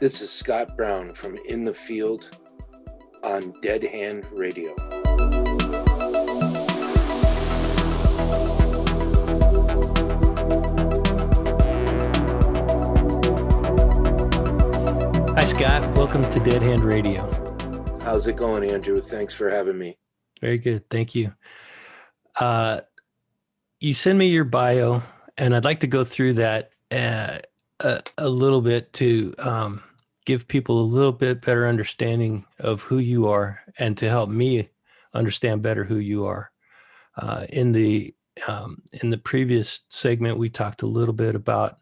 This is Scott Browne from In the Field on Dead Hand Radio. Hi, Scott. Welcome to Dead Hand Radio. How's it going, Andrew? Thanks for having me. Very good. Thank you. You send me your bio, and I'd like to go through that a little bit to give people a little bit better understanding of who you are and to help me understand better who you are. In the previous segment, we talked a little bit about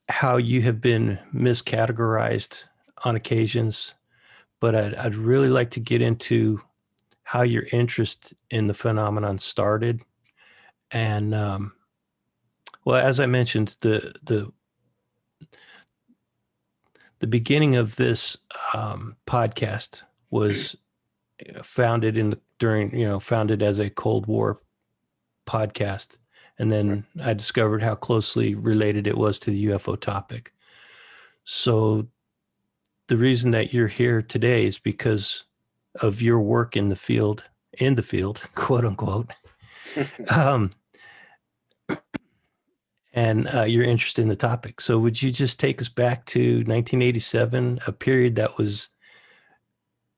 how you have been miscategorized on occasions, but I'd really like to get into how your interest in the phenomenon started. And well, as I mentioned, the beginning of this podcast was founded founded as a Cold War podcast. And then I discovered how closely related it was to the UFO topic. So the reason that you're here today is because of your work in the field, quote unquote, and your interest in the topic. So would you just take us back to 1987, a period that was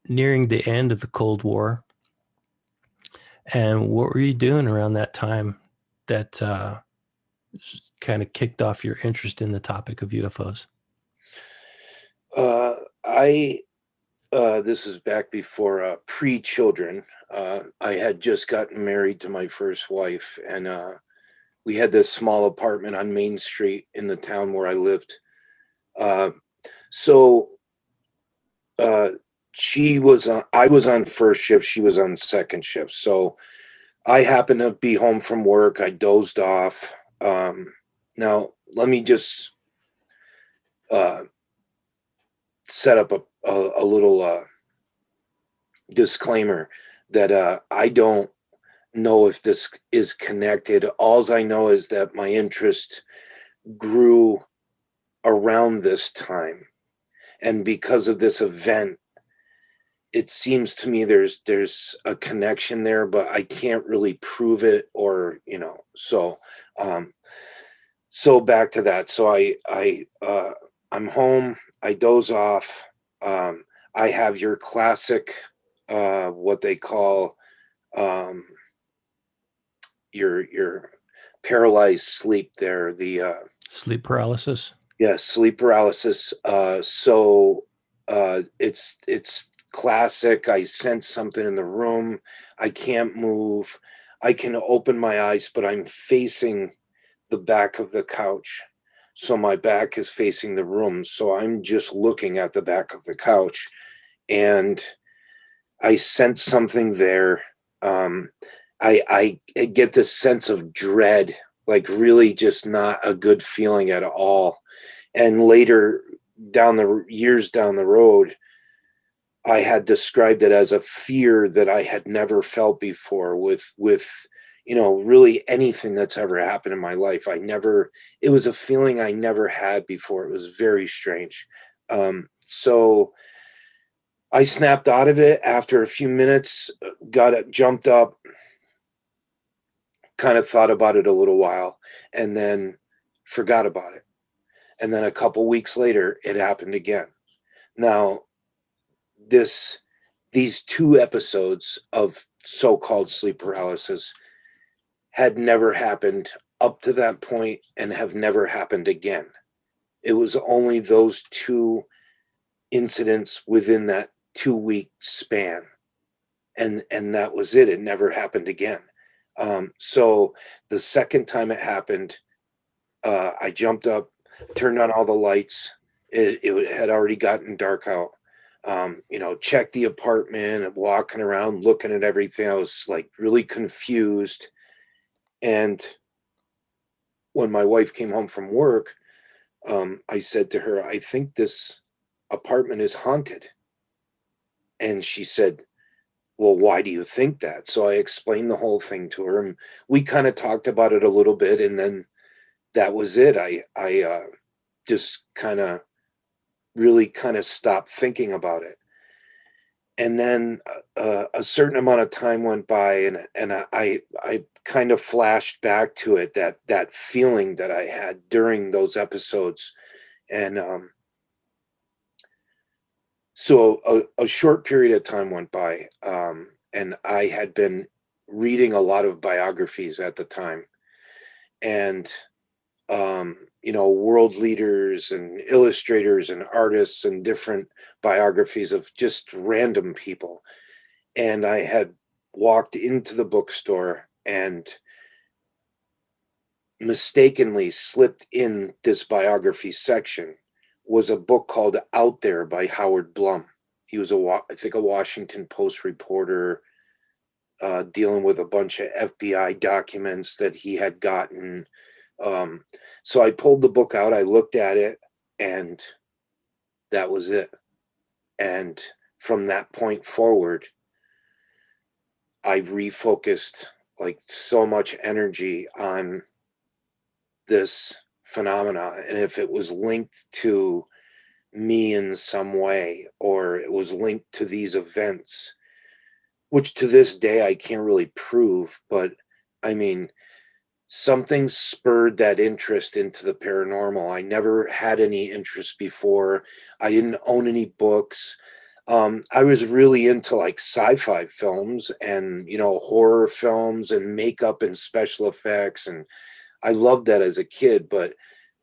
nearing the end of the Cold War? And what were you doing around that time that kind of kicked off your interest in the topic of UFOs? This is back before pre-children. I had just gotten married to my first wife, and we had this small apartment on Main Street in the town where I lived. I was on first shift, she was on second shift. So I happened to be home from work. I dozed off. Now let me just set up a little disclaimer that I don't know if this is connected. Alls I know is that my interest grew around this time, and because of this event, it seems to me there's a connection there, but I can't really prove it, or so back to that. So I'm home, I doze off. I have your classic what they call your paralyzed sleep there, the sleep paralysis. Yeah, sleep paralysis. It's classic. I sense something in the room. I can't move. I can open my eyes, but I'm facing the back of the couch. So my back is facing the room. So I'm just looking at the back of the couch, and I sense something there. I get this sense of dread, like really just not a good feeling at all. And later, years down the road, I had described it as a fear that I had never felt before with really anything that's ever happened in my life. It was a feeling I never had before. It was very strange. So I snapped out of it after a few minutes, jumped up, kind of thought about it a little while, and then forgot about it. And then a couple weeks later, it happened again. Now, these two episodes of so-called sleep paralysis had never happened up to that point and have never happened again. It was only those two incidents within that 2-week span. And that was it. It never happened again. So the second time it happened, I jumped up, turned on all the lights. It had already gotten dark out. Checked the apartment, walking around, looking at everything. I was like really confused. And when my wife came home from work, I said to her, I think this apartment is haunted. And she said, well, why do you think that? So I explained the whole thing to her, and we kind of talked about it a little bit, and then that was it. I just kind of really kind of stopped thinking about it. And then a certain amount of time went by, and I kind of flashed back to it, that feeling that I had during those episodes. And so a short period of time went by, and I had been reading a lot of biographies at the time, and world leaders and illustrators and artists and different biographies of just random people. And I had walked into the bookstore and mistakenly slipped in this biography section was a book called Out There by Howard Blum. He was I think a Washington Post reporter, dealing with a bunch of FBI documents that he had gotten. So I pulled the book out, I looked at it, and that was it. And from that point forward, I refocused like so much energy on this phenomena. And if it was linked to me in some way, or it was linked to these events, which to this day I can't really prove, but I mean, something spurred that interest into the paranormal. I never had any interest before. I didn't own any books. I was really into like sci-fi films and, horror films and makeup and special effects. And I loved that as a kid. But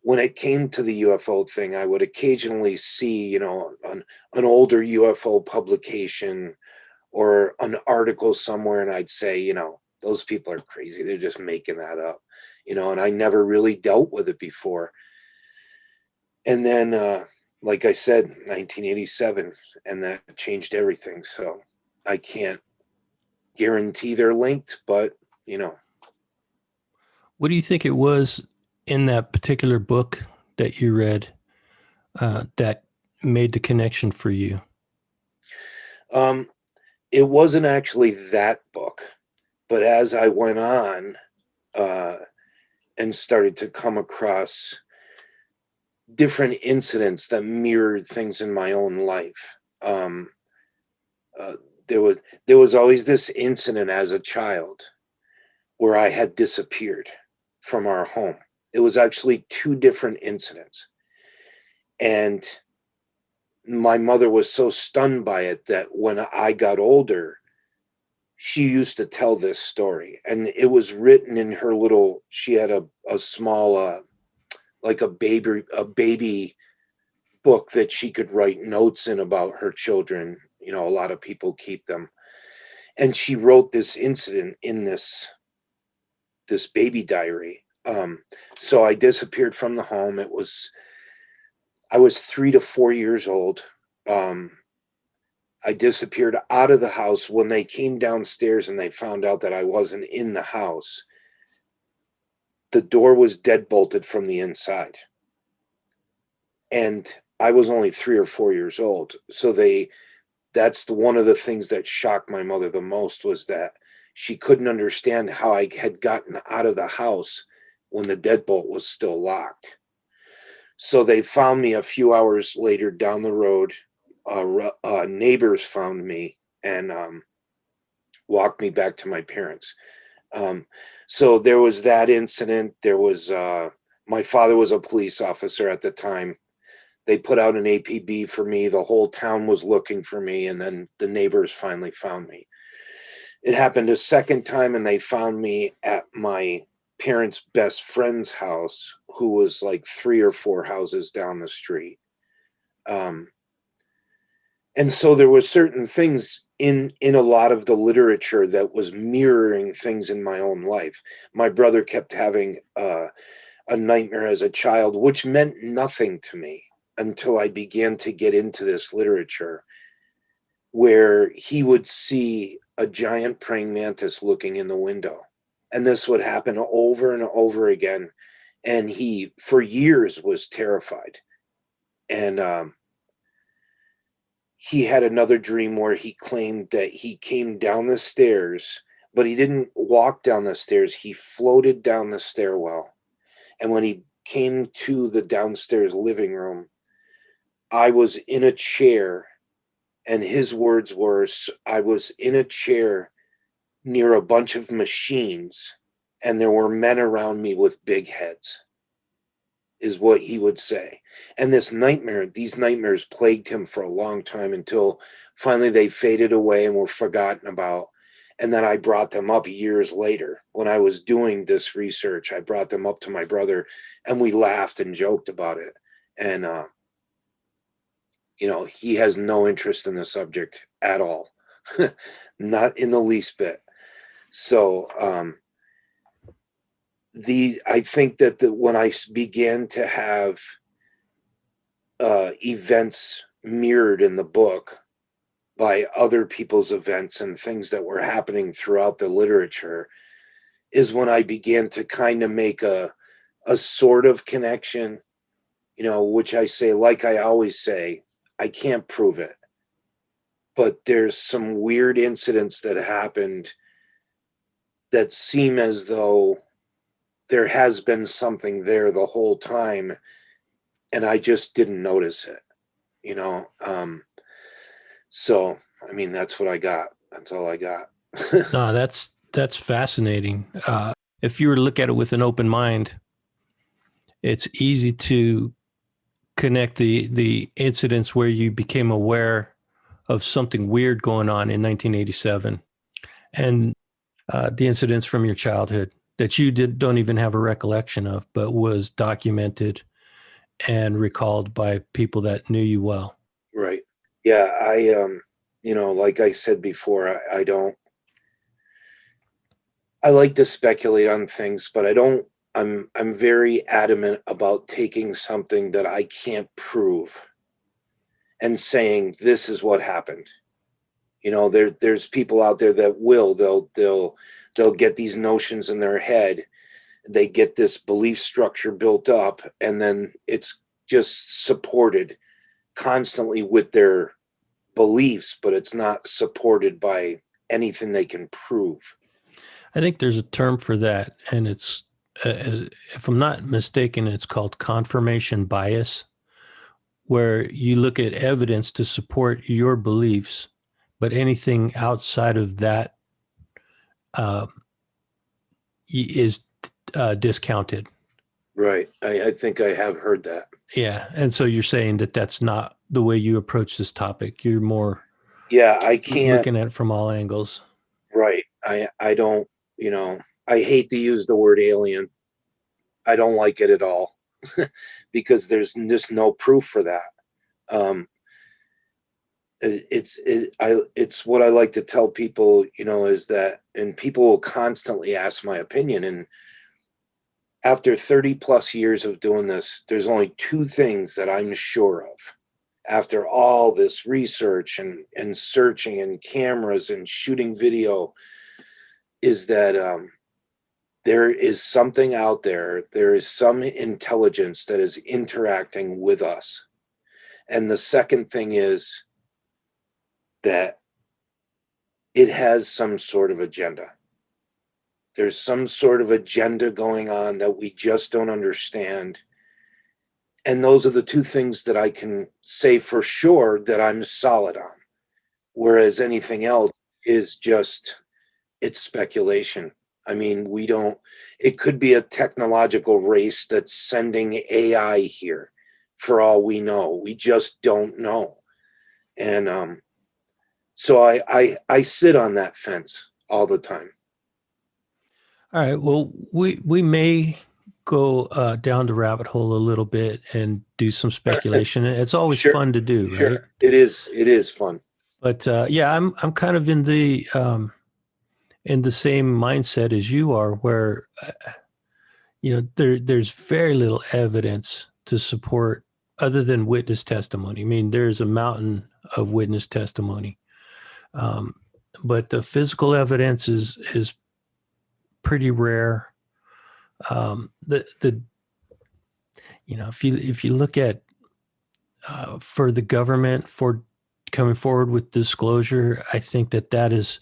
when it came to the UFO thing, I would occasionally see, an older UFO publication or an article somewhere, and I'd say, those people are crazy. They're just making that up, and I never really dealt with it before. And then, like I said, 1987, and that changed everything. So I can't guarantee they're linked, but, What do you think it was in that particular book that you read that made the connection for you? um, it wasn't actually that book, but as I went on, uh, and started to come across different incidents that mirrored things in my own life. Uh, there was there was always this incident as a child where I had disappeared from our home. It was actually two different incidents, and my mother was so stunned by it that when I got older, she used to tell this story, and it was written in her little. She had a small, like a baby book that she could write notes in about her children. A lot of people keep them. And she wrote this incident in this baby diary. So I disappeared from the home. I was 3 to 4 years old. Um, I disappeared out of the house. When they came downstairs and they found out that I wasn't in the house, the door was deadbolted from the inside. And I was only 3 or 4 years old. So that's one of the things that shocked my mother the most, was that she couldn't understand how I had gotten out of the house when the deadbolt was still locked. So they found me a few hours later down the road. Neighbors found me and walked me back to my parents. Um, so there was that incident. There was my father was a police officer at the time. They put out an APB for me. The whole town was looking for me, and then the neighbors finally found me. It happened a second time, and they found me at my parents' best friend's house, who was like 3 or 4 houses down the street. Um, and so there was certain things in a lot of the literature that was mirroring things in my own life. My brother kept having a nightmare as a child, which meant nothing to me until I began to get into this literature, where he would see a giant praying mantis looking in the window. And this would happen over and over again. And he, for years, was terrified. And he had another dream where he claimed that he came down the stairs, but he didn't walk down the stairs. He floated down the stairwell. And when he came to the downstairs living room, I was in a chair, and his words were, I was in a chair near a bunch of machines, and there were men around me with big heads, is what he would say. And these nightmares plagued him for a long time until finally they faded away and were forgotten about. And then I brought them up years later. When I was doing this research, I brought them up to my brother, and we laughed and joked about it. And, he has no interest in the subject at all, not in the least bit. So, I think that when I began to have events mirrored in the book by other people's events and things that were happening throughout the literature, is when I began to kind of make a sort of connection, which I say, like I always say, I can't prove it, but there's some weird incidents that happened that seem as though there has been something there the whole time, and I just didn't notice it, so, I mean, that's what I got. That's all I got. No, that's fascinating. If you were to look at it with an open mind, it's easy to connect the incidents where you became aware of something weird going on in 1987 and the incidents from your childhood that you don't even have a recollection of, but was documented and recalled by people that knew you well. Right. Yeah. Like I said before, I like to speculate on things, but I'm very adamant about taking something that I can't prove and saying, this is what happened. There's people out there that they'll get these notions in their head. They get this belief structure built up, and then it's just supported constantly with their beliefs, but it's not supported by anything they can prove. I think there's a term for that, and it's, if I'm not mistaken, it's called confirmation bias, where you look at evidence to support your beliefs, but anything outside of that is discounted. Right. I think I have heard that. Yeah. And so you're saying that that's not the way you approach this topic. You're more I can't looking at it from all angles. Right. I don't, I hate to use the word alien. I don't like it at all because there's just no proof for that. It's what I like to tell people, is that, and people will constantly ask my opinion. And after 30 plus years of doing this, there's only two things that I'm sure of. After all this research and searching and cameras and shooting video, is that there is something out there. There is some intelligence that is interacting with us. And the second thing is that it has some sort of agenda. There's some sort of agenda going on that we just don't understand. And those are the two things that I can say for sure that I'm solid on. Whereas anything else is just, it's speculation. I mean, it could be a technological race that's sending AI here for all we know. We just don't know. And so I sit on that fence all the time. All right. Well, we may go down the rabbit hole a little bit and do some speculation. It's always Sure, fun to do, sure. right? It is fun. But yeah, I'm kind of in the same mindset as you are, where there's very little evidence to support other than witness testimony. I mean, there's a mountain of witness testimony, but the physical evidence is pretty rare. If you look at for the government for coming forward with disclosure, I think that is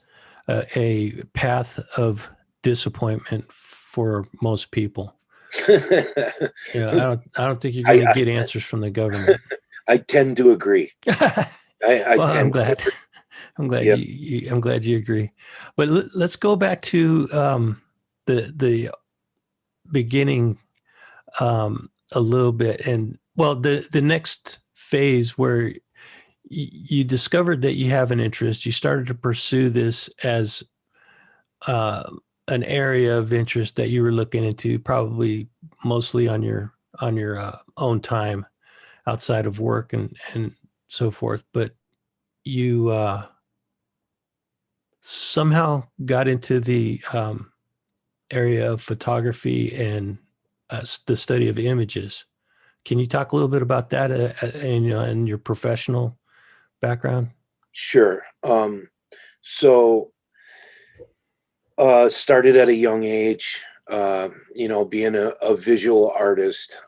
a path of disappointment for most people. I don't think you're going to get answers from the government. I tend to agree. I Well, I'm tend to glad. agree. I'm glad Yep. I'm glad you agree. But let's go back to the beginning a little bit, and well, the next phase where you discovered that you have an interest. You started to pursue this as uh, an area of interest that you were looking into, probably mostly on your own time outside of work and so forth. But you somehow got into the area of photography and the study of images. Can you talk a little bit about that and your professional background? Sure. So started at a young age, being a visual artist.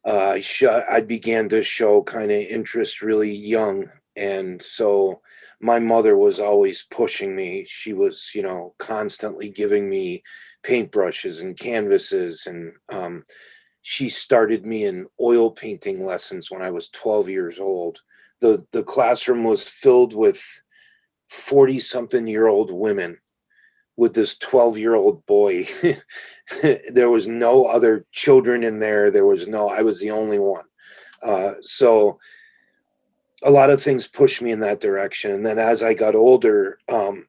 I began to show kind of interest really young. And so my mother was always pushing me. She was, constantly giving me paintbrushes and canvases. And she started me in oil painting lessons when I was 12 years old. The classroom was filled with 40 something year old women with this 12-year-old boy. There was no other children in there. I was the only one. So a lot of things pushed me in that direction. And then as I got older, I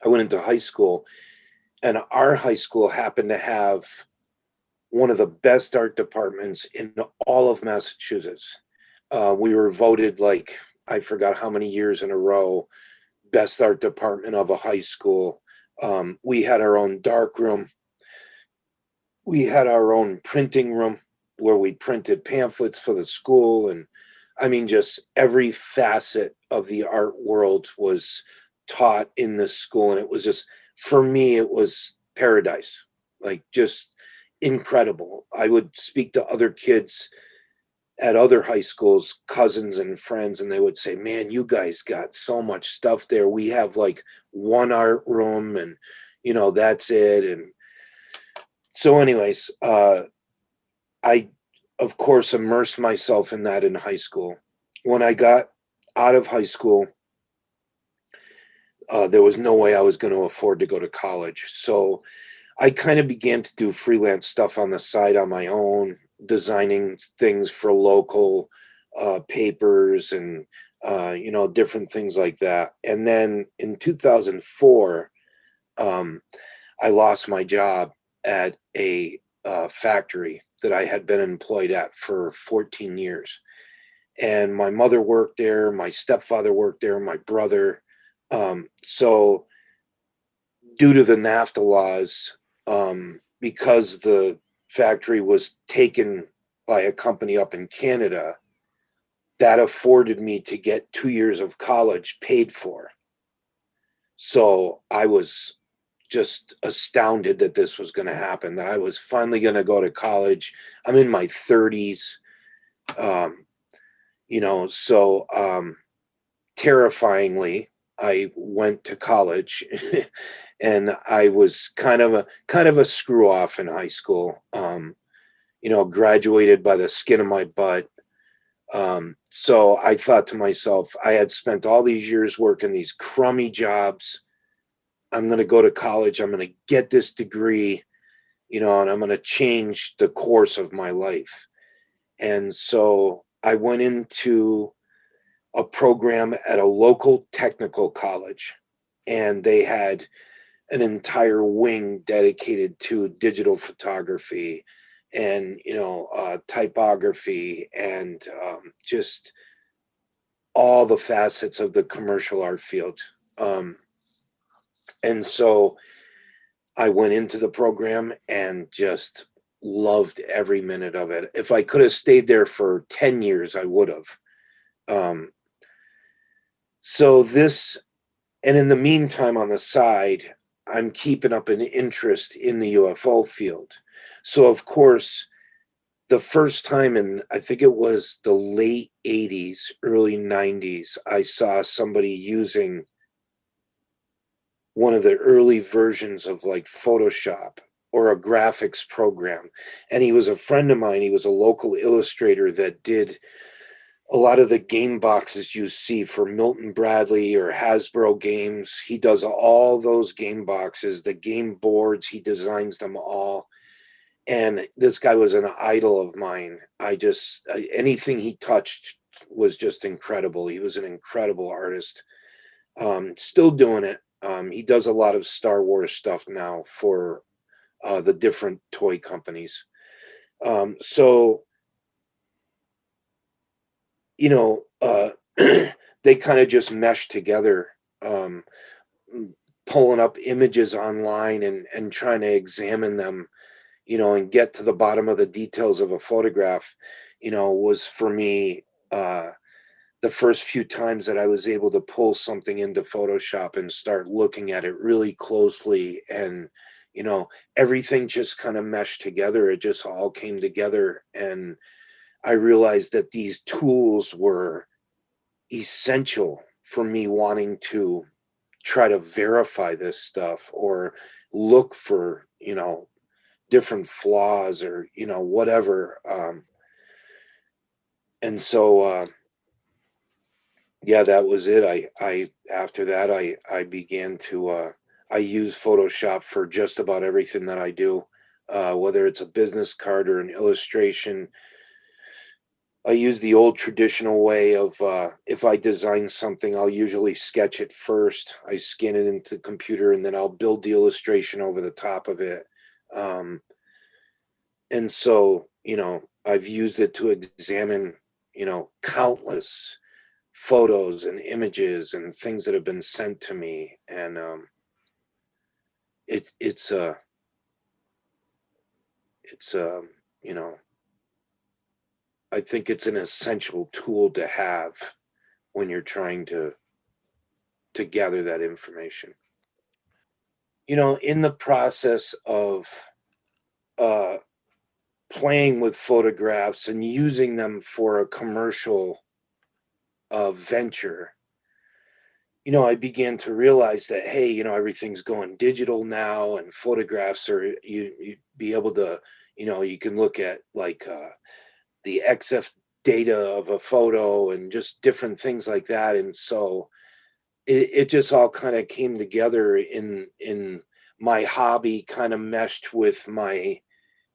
went into high school, and our high school happened to have one of the best art departments in all of Massachusetts. We were voted, like, I forgot how many years in a row, best art department of a high school. We had our own dark room. We had our own printing room where we printed pamphlets for the school. And I mean, just every facet of the art world was taught in this school. And it was just, for me, it was paradise, like just incredible. I would speak to other kids at other high schools, cousins and friends, and they would say, man, you guys got so much stuff there. We have like one art room, and that's it. And so anyways, I of course immersed myself in that in high school. When I got out of high school, there was no way I was going to afford to go to college. So I kind of began to do freelance stuff on the side on my own, designing things for local papers and different things like that. And then in 2004, I lost my job at a factory that I had been employed at for 14 years. And my mother worked there, my stepfather worked there, my brother. So due to the NAFTA laws, because the factory was taken by a company up in Canada, that afforded me to get 2 years of college paid for. So I was just astounded that this was going to happen, that I was finally going to go to college. I'm in my 30s, so terrifyingly, I went to college and I was kind of a screw off in high school. Graduated by the skin of my butt. So I thought to myself, I had spent all these years working these crummy jobs. I'm going to go to college. I'm going to get this degree, and I'm going to change the course of my life. And so I went into a program at a local technical college, and they had an entire wing dedicated to digital photography and typography and just all the facets of the commercial art field. And so I went into the program and just loved every minute of it. If I could have stayed there for 10 years, I would have. Um, so this, and in the meantime, on the side, I'm keeping up an interest in the UFO field. So, of course, the first time in, I think it was the late 80s, early 90s, I saw somebody using one of the early versions of like Photoshop or a graphics program. And he was a friend of mine. He was a local illustrator that did a lot of the game boxes you see for Milton Bradley or Hasbro games. He does all those game boxes, the game boards, he designs them all. And this guy was an idol of mine. Anything he touched was just incredible. He was an incredible artist. Still doing it. He does a lot of Star Wars stuff now for the different toy companies. So, you know, they kind of just mesh together, um, pulling up images online and trying to examine them, and get to the bottom of the details of a photograph, was for me, the first few times that I was able to pull something into Photoshop and start looking at it really closely, and everything just kind of meshed together. It just all came together, and I realized that these tools were essential for me wanting to try to verify this stuff or look for, different flaws or, whatever. And so, yeah, that was it. After that, I began to, I use Photoshop for just about everything that I do, whether it's a business card or an illustration. I use the old traditional way of, if I design something, I'll usually sketch it first. I scan it into the computer and then I'll build the illustration over the top of it. Um, and so, I've used it to examine, countless photos and images and things that have been sent to me. And it, it's, uh, it's, you know, I think it's an essential tool to have when you're trying to gather that information. In the process of uh, playing with photographs and using them for a commercial venture, I began to realize that, hey, everything's going digital now, and photographs are, you be able to, you can look at like the XF data of a photo and just different things like that. And so it just all kind of came together in my hobby, kind of meshed with my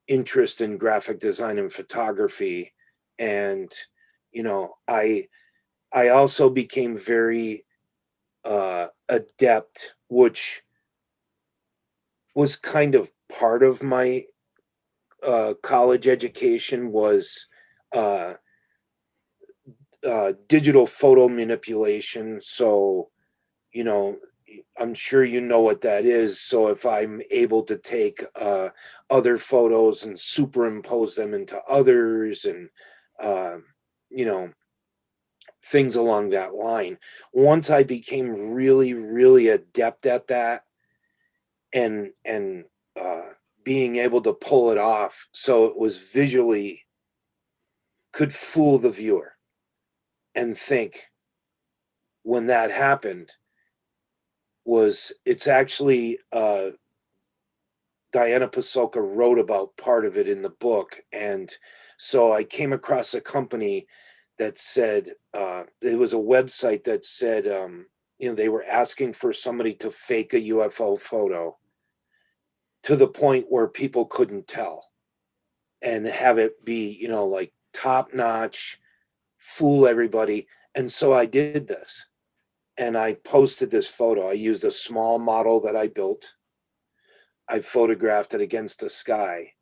interest in graphic design and photography. And I also became very adept, which was kind of part of my college education, was uh, digital photo manipulation. So, you know, I'm sure you know what that is. So if I'm able to take other photos and superimpose them into others, and uh, you know, things along that line. Once I became really, really adept at that, and being able to pull it off so it was visually could fool the viewer and think, when that happened, it's actually Diana Pasulka wrote about part of it in the book. And so I came across a company that said, it was a website that said, they were asking for somebody to fake a UFO photo to the point where people couldn't tell, and have it be, like top notch, fool everybody. And so I did this, and I posted this photo. I used a small model that I built. I photographed it against the sky,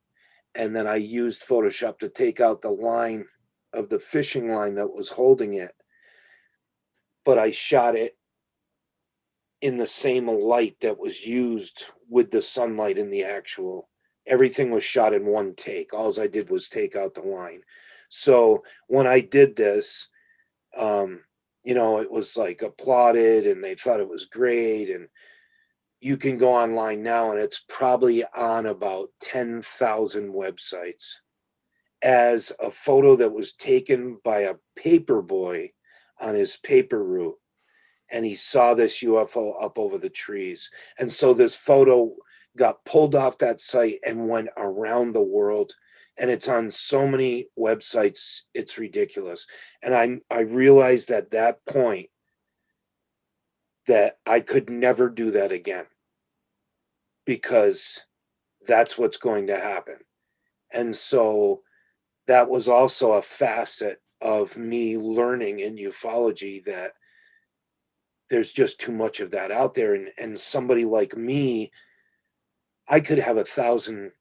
and then I used Photoshop to take out the line of the fishing line that was holding it. But I shot it in the same light that was used with the sunlight in the actual. Everything was shot in one take. All I did was take out the line. So when I did this, it was like applauded, and they thought it was great. And you can go online now, and it's probably on about 10,000 websites as a photo that was taken by a paper boy on his paper route, and he saw this UFO up over the trees. And so this photo got pulled off that site and went around the world. And it's on so many websites, it's ridiculous. And I realized at that point that I could never do that again, because that's what's going to happen. And so that was also a facet of me learning in ufology, that there's just too much of that out there. And somebody like me, I could have 1,000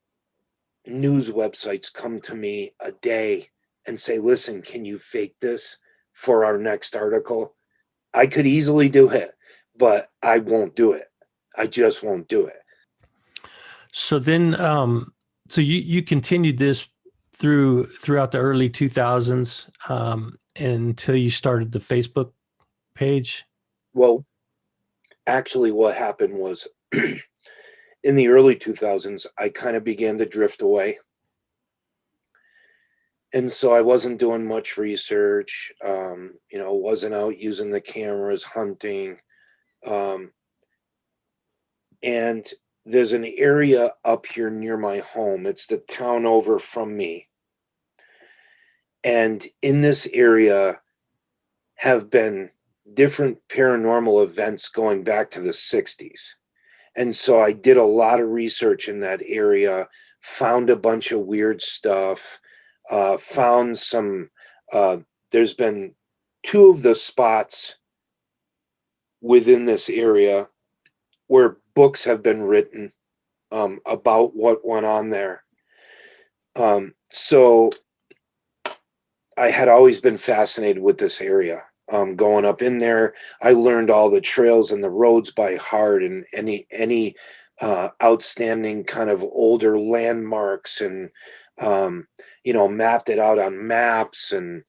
news websites come to me a day and say, listen, can you fake this for our next article? I could easily do it, but I won't do it. I just won't do it. So then, so you continued this throughout the early 2000s, until you started the Facebook page. Well, actually, what happened was in the early 2000s, I kind of began to drift away. And so I wasn't doing much research, wasn't out using the cameras, hunting. And there's an area up here near my home. It's the town over from me. And in this area have been different paranormal events going back to the 60s. And so I did a lot of research in that area, found a bunch of weird stuff, found some, there's been 2 of the spots within this area where books have been written about what went on there. So I had always been fascinated with this area. Going up in there, I learned all the trails and the roads by heart, and any outstanding kind of older landmarks, and mapped it out on maps, and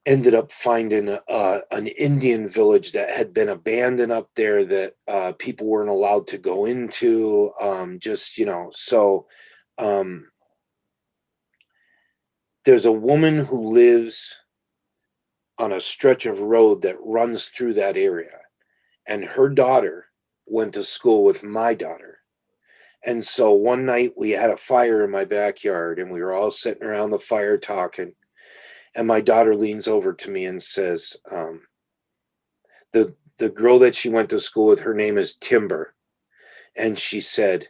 ended up finding an Indian village that had been abandoned up there, that people weren't allowed to go into. So there's a woman who lives on a stretch of road that runs through that area, and her daughter went to school with my daughter. And so one night we had a fire in my backyard, and we were all sitting around the fire talking. And my daughter leans over to me and says, the girl that she went to school with, her name is Timber. And she said,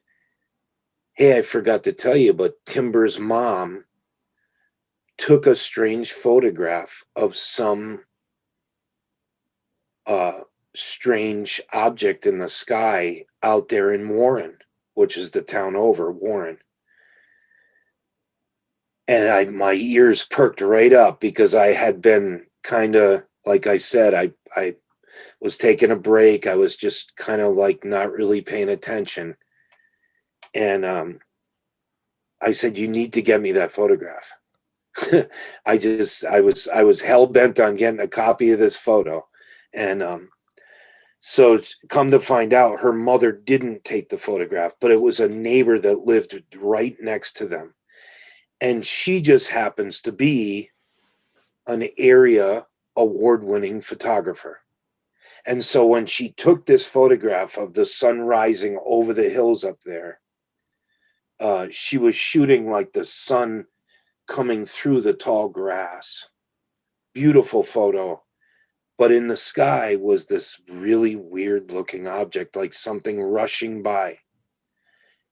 hey, I forgot to tell you, but Timber's mom took a strange photograph of some strange object in the sky out there in Warren, which is the town over, Warren. And my ears perked right up, because I had been kind of, like I said, I was taking a break. I was just kind of like not really paying attention. And I said, you need to get me that photograph. I was hell bent on getting a copy of this photo. And so come to find out, her mother didn't take the photograph, but it was a neighbor that lived right next to them. And she just happens to be an area award-winning photographer. And so when she took this photograph of the sun rising over the hills up there, she was shooting like the sun coming through the tall grass. Beautiful photo. But in the sky was this really weird looking object, like something rushing by.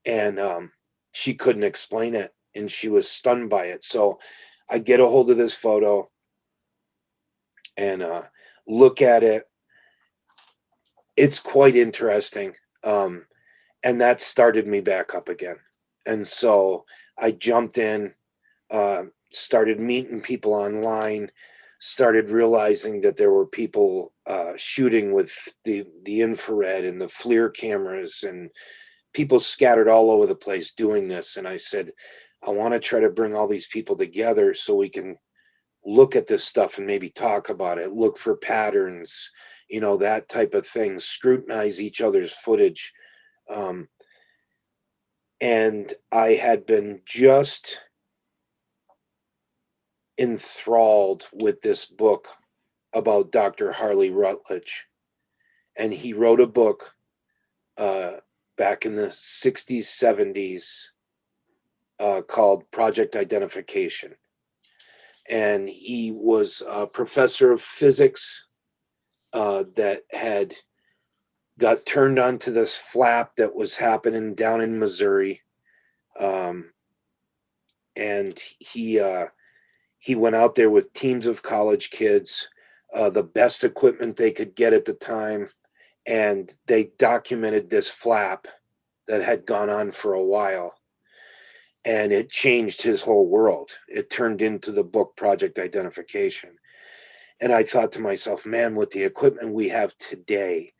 And she couldn't explain it, and she was stunned by it. So I get a hold of this photo and look at it. It's quite interesting. And that started me back up again. And so I jumped in, started meeting people online, started realizing that there were people shooting with the infrared and the FLIR cameras, and people scattered all over the place doing this. And I said, I want to try to bring all these people together so we can look at this stuff and maybe talk about it, look for patterns, that type of thing, scrutinize each other's footage. And I had been just enthralled with this book about Dr. Harley Rutledge. And he wrote a book back in the 60s, 70s, called Project Identification. And he was a professor of physics that had got turned onto this flap that was happening down in Missouri. And he went out there with teams of college kids, the best equipment they could get at the time, and they documented this flap that had gone on for a while, and it changed his whole world. It turned into the book Project Identification. And I thought to myself, man, with the equipment we have today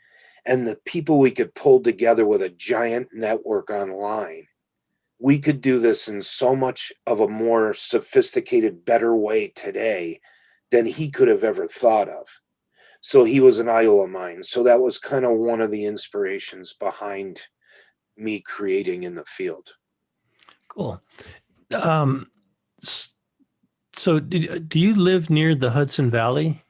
and the people we could pull together with a giant network online, we could do this in so much of a more sophisticated, better way today than he could have ever thought of. So he was an idol of mine. So that was kind of one of the inspirations behind me creating in the field. Cool. So do you live near the Hudson Valley?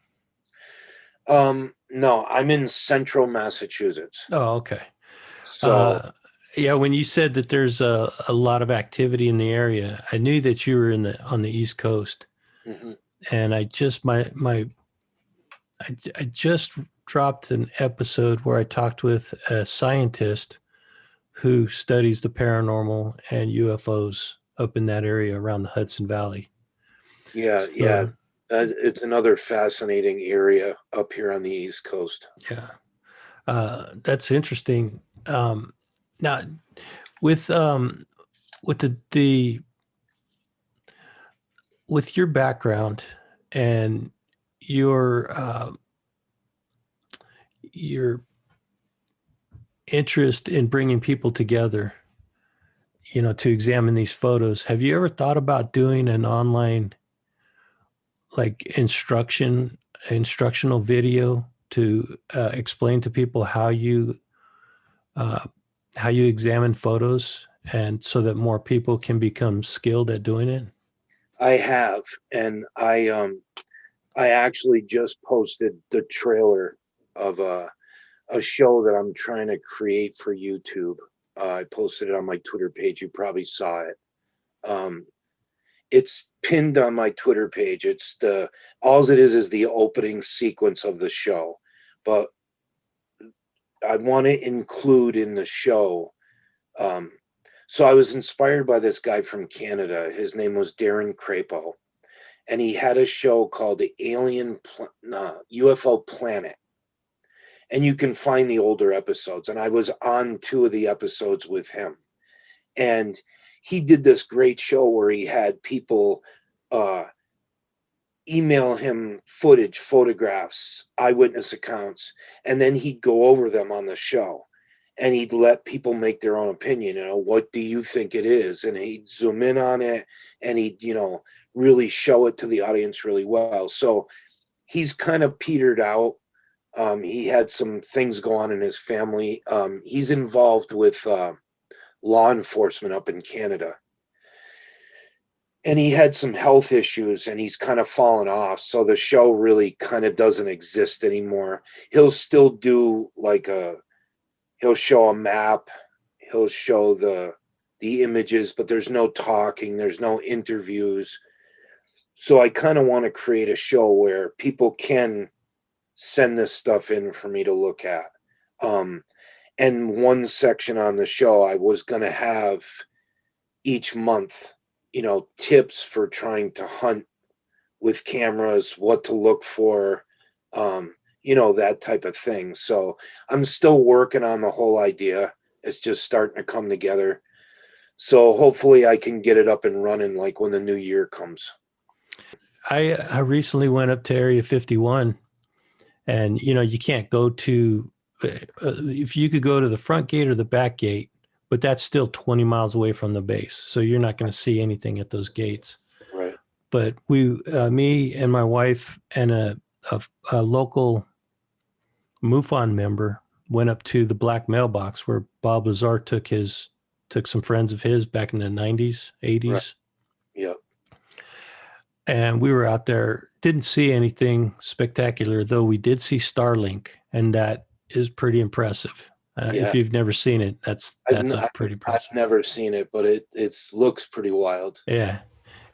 No, I'm in central Massachusetts. Oh, okay. So Yeah, when you said that there's a lot of activity in the area, I knew that you were on the East Coast. mhm. And I just I just dropped an episode where I talked with a scientist who studies the paranormal and UFOs up in that area around the Hudson Valley. Yeah, yeah. So, It's another fascinating area up here on the East Coast. yeah, that's interesting. Now, with with the with your background and your interest in bringing people together, to examine these photos, have you ever thought about doing an online like instructional video to explain to people uh, how you examine photos, and so that more people can become skilled at doing it? I have, and I actually just posted the trailer of a show that I'm trying to create for YouTube. I posted it on my Twitter page. You probably saw it. Um, it's pinned on my Twitter page. It's all it is the opening sequence of the show, but I want to include in the show. So I was inspired by this guy from Canada. His name was Darren Crapo, and he had a show called the UFO Planet. And you can find the older episodes. And I was on 2 of the episodes with him. And he did this great show where he had people email him footage, photographs, eyewitness accounts, and then he'd go over them on the show. And he'd let people make their own opinion. What do you think it is? And he'd zoom in on it, and he'd, really show it to the audience really well. So he's kind of petered out. He had some things go on in his family. He's involved with law enforcement up in Canada. And he had some health issues, and he's kind of fallen off. So the show really kind of doesn't exist anymore. He'll still do he'll show a map. He'll show the images, but there's no talking. There's no interviews. So I kind of want to create a show where people can send this stuff in for me to look at. And one section on the show, I was going to have each month, tips for trying to hunt with cameras, what to look for, that type of thing. So I'm still working on the whole idea. It's just starting to come together. So hopefully I can get it up and running like when the new year comes. I recently went up to Area 51, and you can't go to if you could go to the front gate or the back gate, but that's still 20 miles away from the base, so you're not going to see anything at those gates. Right. But me and my wife and a local MUFON member went up to the black mailbox where Bob Lazar took some friends of his back in the 90s, 80s. Right. Yep. And we were out there, didn't see anything spectacular, though we did see Starlink, and that is pretty impressive. If Yeah. you've never seen it, that's a pretty I've impressive. never seen it, but it looks pretty wild. Yeah,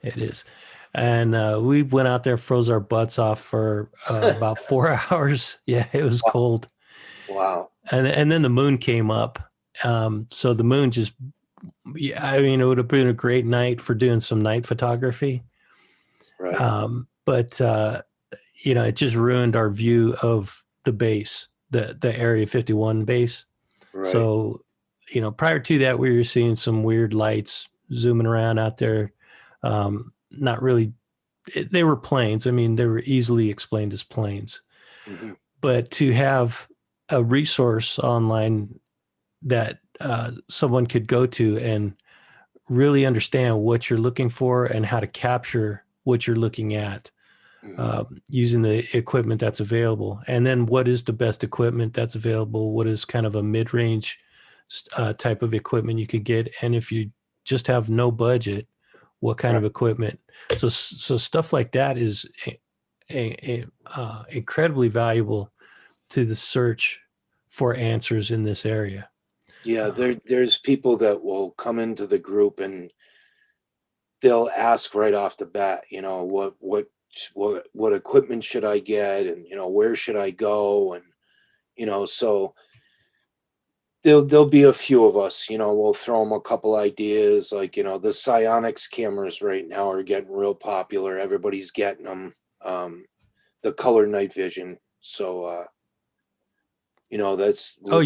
it is. And we went out there, froze our butts off for about 4 hours. Yeah, it was Wow. cold. Wow. And then the moon came up. So the moon just, yeah, I mean, it would have been a great night for doing some night photography. Right. But it just ruined our view of the base, the Area 51 base. Right. So, prior to that, we were seeing some weird lights zooming around out there. Not really, they were planes. I mean, they were easily explained as planes. Hmm. But to have a resource online that someone could go to and really understand what you're looking for and how to capture what you're looking at Hmm. using the equipment that's available. And then what is the best equipment that's available? What is kind of a mid range type of equipment you could get? And if you just have no budget, what kind Right. of equipment? So stuff like that is incredibly valuable to the search for answers in this area. Yeah, there's people that will come into the group and they'll ask right off the bat, what equipment should I get, and where should I go, and so there'll be a few of us, we'll throw them a couple ideas, like the psionics cameras right now are getting real popular. Everybody's getting them. The color night vision. So that's Oh,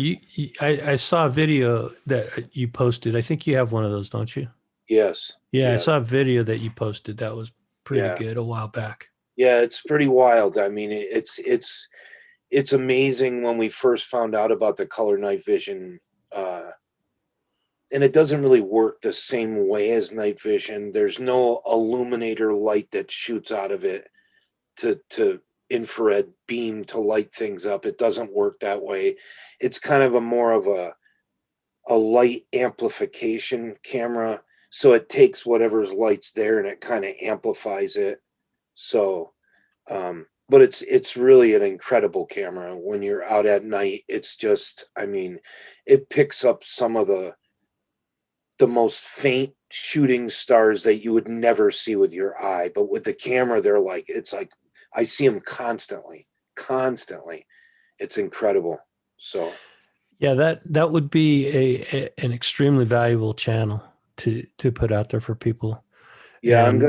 I saw a video that you posted. I think you have one of those, don't you? yes, Yeah, I yeah, saw a video that you posted that was pretty yeah, good a while back. yeah. It's pretty wild. I mean, it's amazing when we first found out about the color night vision. And it doesn't really work the same way as night vision. There's no illuminator light that shoots out of it to infrared beam to light things up. It doesn't work that way. It's kind of a more of a light amplification camera. So it takes whatever's light's there and it kind of amplifies it. So, but it's really an incredible camera when you're out at night. It's just, I mean, it picks up some of the most faint shooting stars that you would never see with your eye. But with the camera, it's like I see them constantly, constantly. It's incredible. So Yeah, that would be an extremely valuable channel to put out there for people. yeah, And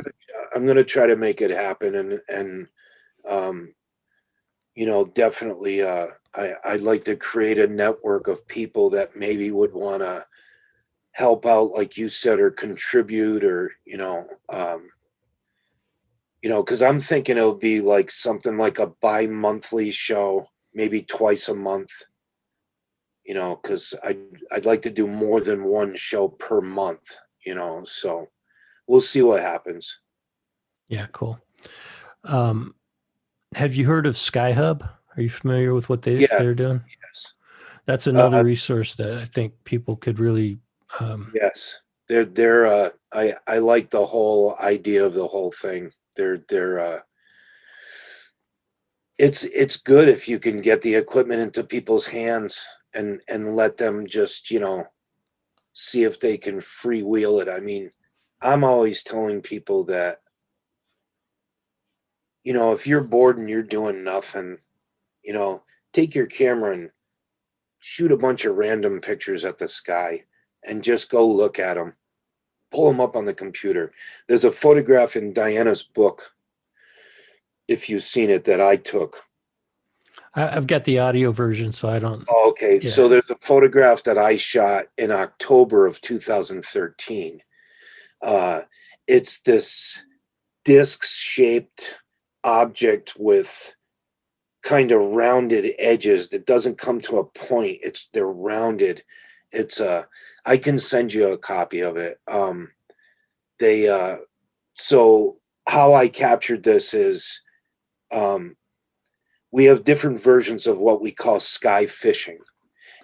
I'm gonna try to make it happen, and um, definitely I'd like to create a network of people that maybe would want to help out, like you said, or contribute, or because I'm thinking it'll be like something like a bi-monthly show, maybe twice a month, because I'd like to do more than one show per month, so we'll see what happens. yeah, cool. Um, have you heard of SkyHub? Are you familiar with what Yes, they're doing? yes, That's another uh, resource that I think people could really. yes. I like the whole idea of the whole thing. It's good if you can get the equipment into people's hands and let them just see if they can freewheel it. I mean, I'm always telling people that if you're bored and you're doing nothing, you know take your camera and shoot a bunch of random pictures at the sky and just go look at them, pull them up on the computer. There's a photograph in Diana's book, if you've seen it, that I took. I've got the audio version, so I don't. Oh, okay, Yeah. so there's a photograph that I shot in October of 2013. uh it's this disc shaped object with kind of rounded edges that doesn't come to a point. They're rounded. It's I can send you a copy of it. They So how I captured this is, um we have different versions of what we call sky fishing.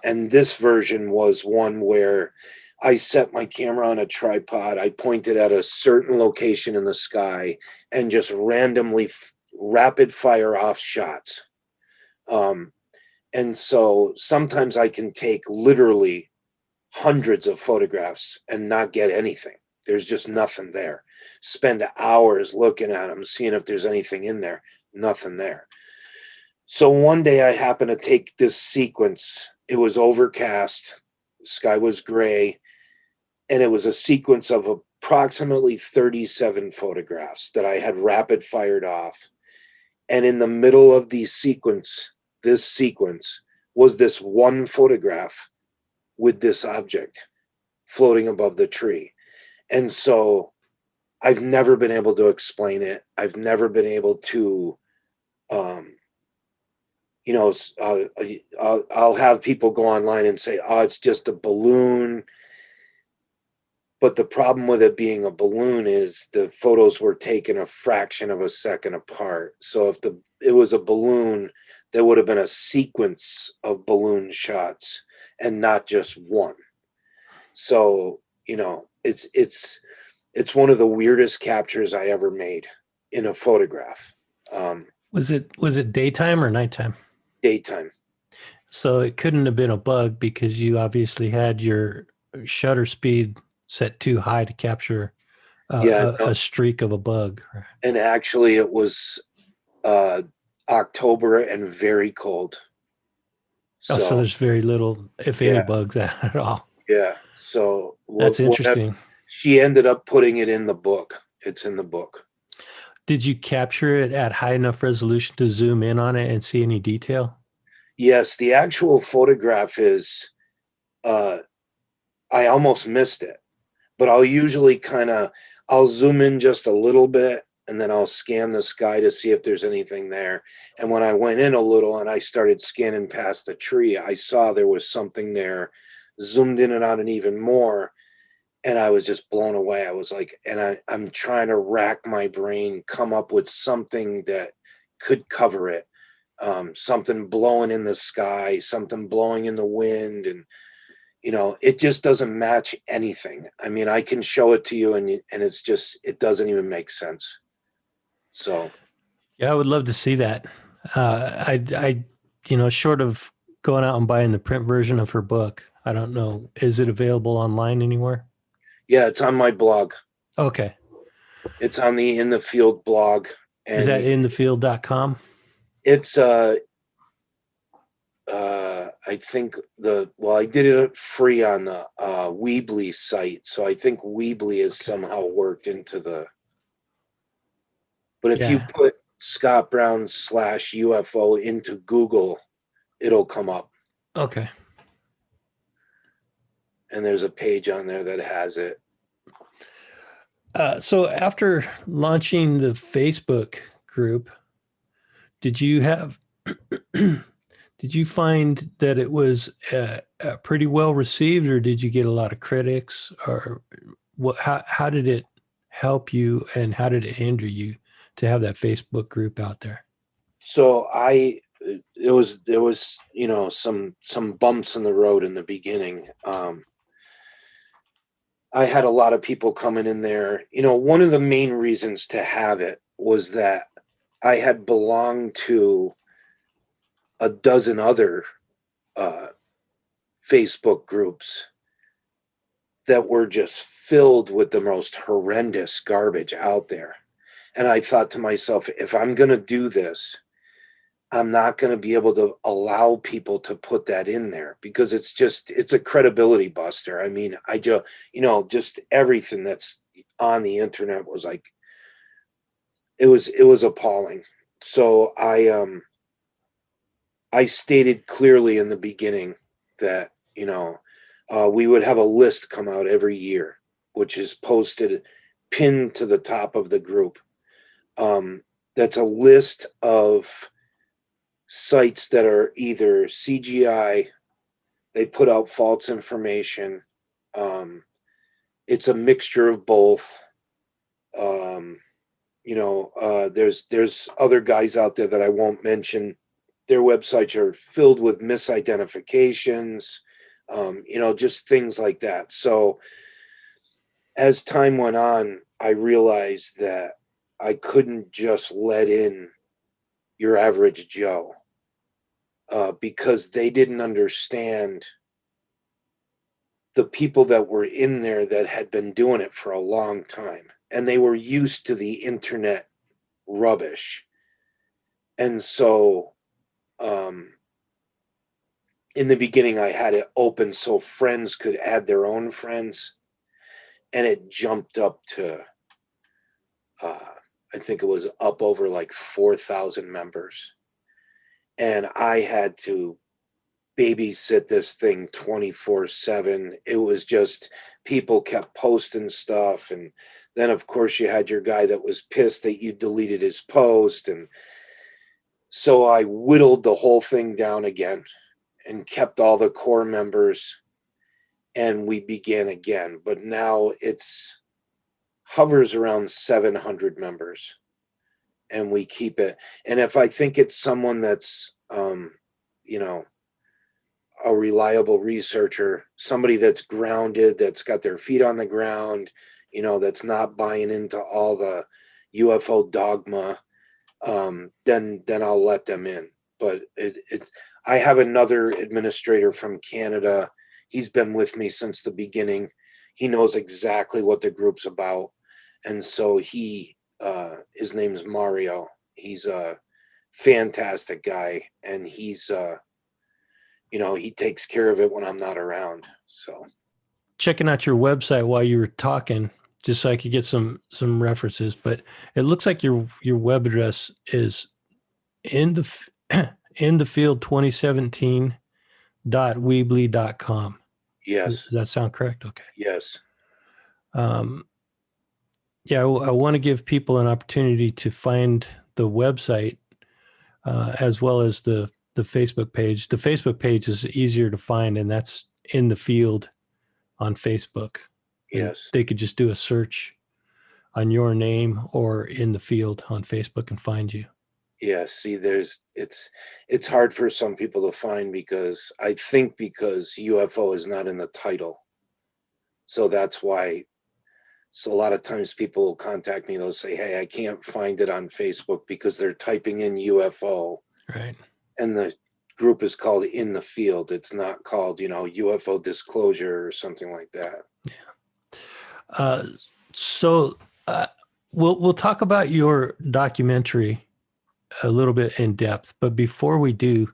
And this version was one where I set my camera on a tripod, I pointed at a certain location in the sky, and just randomly rapid fire off shots. Um, And so sometimes I can take literally hundreds of photographs and not get anything. There's just nothing there. Spend hours looking at them, seeing if there's anything in there. Nothing there. So one day I happened to take this sequence. It was overcast, the sky was gray, and it was a sequence of approximately 37 photographs that I had rapid fired off. And in the middle of this sequence was this one photograph with this object floating above the tree. And so I've never been able to explain it. I've never been able to, you know, I'll have people go online and say, oh, it's just a balloon. But the problem with it being a balloon is the photos were taken a fraction of a second apart. So if it was a balloon, there would have been a sequence of balloon shots and not just one. So, you know, it's one of the weirdest captures I ever made in a photograph. Was it daytime or nighttime? Daytime. So it couldn't have been a bug because you obviously had your shutter speed set too high to capture Yeah, a streak of a bug. and actually it was October and very cold. Oh, so So there's very little, if any, yeah, bugs at all. yeah. So That's whatever, interesting. she ended up putting it in the book. It's in the book. Did you capture it at high enough resolution to zoom in on it and see any detail? Yes, the actual photograph is uh I almost missed it, but I'll zoom in just a little bit and then I'll scan the sky to see if there's anything there. And when I went in a little and I started scanning past the tree, I saw there was something there, zoomed in and on it even more, and I was just blown away. I was like, I'm trying to rack my brain, come up with something that could cover it. Something blowing in the sky, something blowing in the wind, and you know, it just doesn't match anything. I mean, I can show it to you, and it's just, it doesn't even make sense. So Yeah, I would love to see that. Short of going out and buying the print version of her book, I don't know. Is it available online anywhere? yeah, it's on my blog. Okay. It's on the In the Field blog, Is and that inthefield.com? it's I think I did it free on the Weebly site, so I think Weebly has somehow worked into the. But if you Yeah. put Scott Browne /UFO into Google, it'll come up, Okay. and there's a page on there that has it. So after launching the Facebook group, did you have did you find that it was pretty well received, or did you get a lot of critics, or what? How did it help you, and how did it hinder you to have that Facebook group out there? So there was, you know, some bumps in the road in the beginning. I had a lot of people coming in there. You know, one of the main reasons to have it was that I had belonged to a dozen other uh, Facebook groups that were just filled with the most horrendous garbage out there. And I thought to myself, if I'm going to do this, I'm not going to be able to allow people to put that in there because it's a credibility buster. I mean, just everything that's on the internet was like, it was appalling. So I stated clearly in the beginning that, you know, we would have a list come out every year, which is posted, pinned to the top of the group. That's a list of sites that are either CGI, they put out false information. It's a mixture of both. There's other guys out there that I won't mention. Their websites are filled with misidentifications, just things like that. So as time went on, I realized that I couldn't just let in your average Joe. because they didn't understand the people that were in there that had been doing it for a long time, and they were used to the internet rubbish. And so in the beginning, I had it open so friends could add their own friends, and it jumped up to I think it was up over like 4,000 members, and I had to babysit this thing 24/7. It was just, people kept posting stuff, and then of course you had your guy that was pissed that you deleted his post, and so I whittled the whole thing down again and kept all the core members, and we began again. But now it's hovers around 700 members, and we keep it. And if I think it's someone that's you know, a reliable researcher, somebody that's grounded, that's got their feet on the ground, you know, that's not buying into all the UFO dogma, then I'll let them in. But it's I have another administrator from Canada. He's been with me since the beginning. He knows exactly what the group's about, and so his name's Mario. He's a fantastic guy, and he's he takes care of it when I'm not around. So Checking out your website while you were talking, just so I could get some references. But it looks like your web address is in the field 2017.weebly.com. Does yes, that sound correct? Okay. yes, Um, yeah, I want to give people an opportunity to find the website as well as the Facebook page. The Facebook page is easier to find, and that's in the field on Facebook. And yes, they could just do a search on your name or in the field on Facebook and find you. yes. See, it's hard for some people to find, because I think because UFO is not in the title, so that's why. So a lot of times people will contact me. They'll say, "Hey, I can't find it on Facebook because they're typing in UFO, Right. and the group is called In the Field. It's not called, UFO Disclosure or something like that." Uh, so we'll talk about your documentary a little bit in depth, but before we do,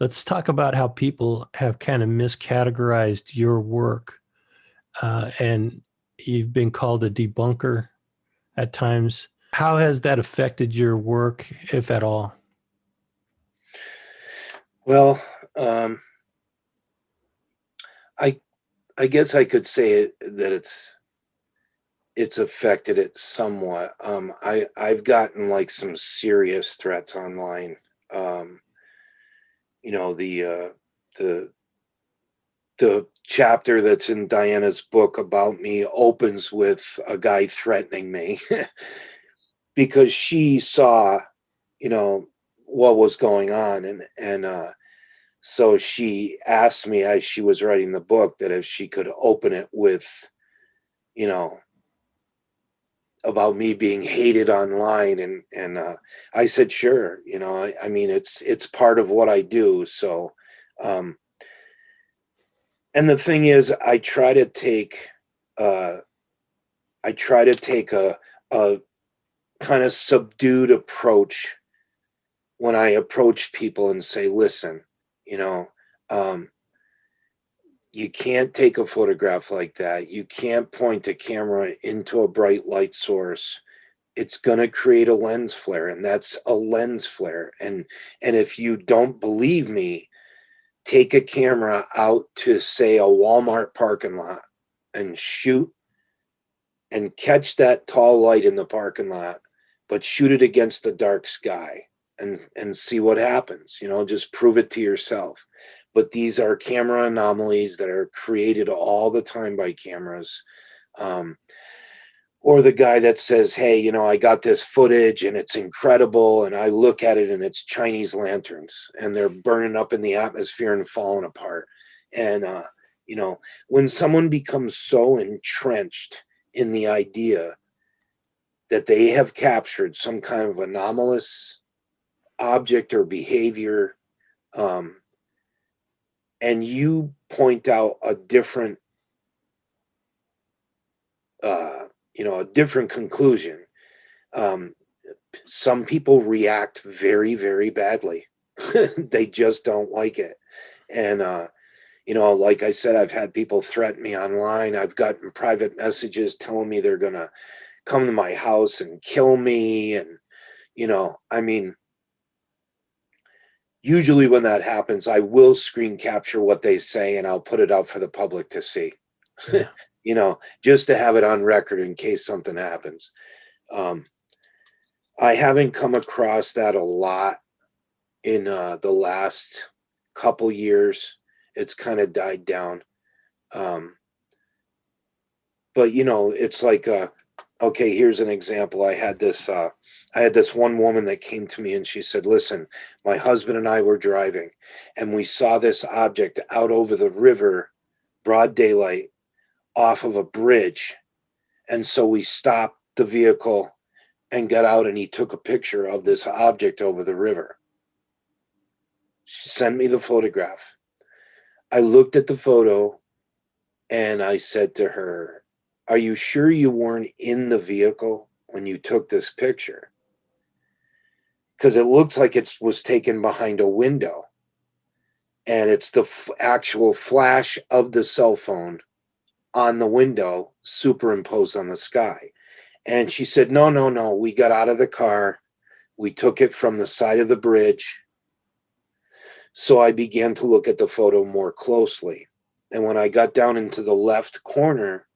let's talk about how people have kind of miscategorized your work, and you've been called a debunker at times. How has that affected your work, if at all? Well, I I guess I could say that it's affected it somewhat. I've gotten like some serious threats online. Um, you know, the the chapter that's in Diana's book about me opens with a guy threatening me because she saw, you know, what was going on, and so she asked me, as she was writing the book, that if she could open it with, you know, about me being hated online, and I said sure. I mean, it's part of what I do. So um and the thing is, uh I try to take a kind of subdued approach when I approach people and say, listen, you know, um you can't take a photograph like that. You can't point a camera into a bright light source. It's going to create a lens flare, and that's a lens flare. And if you don't believe me, take a camera out to, say, a Walmart parking lot and shoot and catch that tall light in the parking lot, but shoot it against the dark sky and see what happens. Just prove it to yourself. But these are camera anomalies that are created all the time by cameras. um, or the guy that says, hey, I got this footage and it's incredible, and I look at it and it's Chinese lanterns and they're burning up in the atmosphere and falling apart. And when someone becomes so entrenched in the idea that they have captured some kind of anomalous object or behavior, Um, and you point out a different, a different conclusion. Um, some people react very, very badly. They just don't like it. And, like I said, I've had people threaten me online. I've gotten private messages telling me they're going to come to my house and kill me. And, I mean, usually when that happens, I will screen capture what they say and I'll put it out for the public to see, Yeah. just to have it on record in case something happens. I haven't come across that a lot in the last couple years. It's kind of died down. But it's like, okay, here's an example. I had this one woman that came to me and she said, listen, my husband and I were driving and we saw this object out over the river, broad daylight, off of a bridge. And so we stopped the vehicle and got out and he took a picture of this object over the river. She sent me the photograph. I looked at the photo and I said to her, are you sure you weren't in the vehicle when you took this picture? Because it looks like it was taken behind a window. And it's the actual flash of the cell phone on the window superimposed on the sky. And she said, no, no, no. We got out of the car. We took it from the side of the bridge. So I began to look at the photo more closely. And when I got down into the left corner,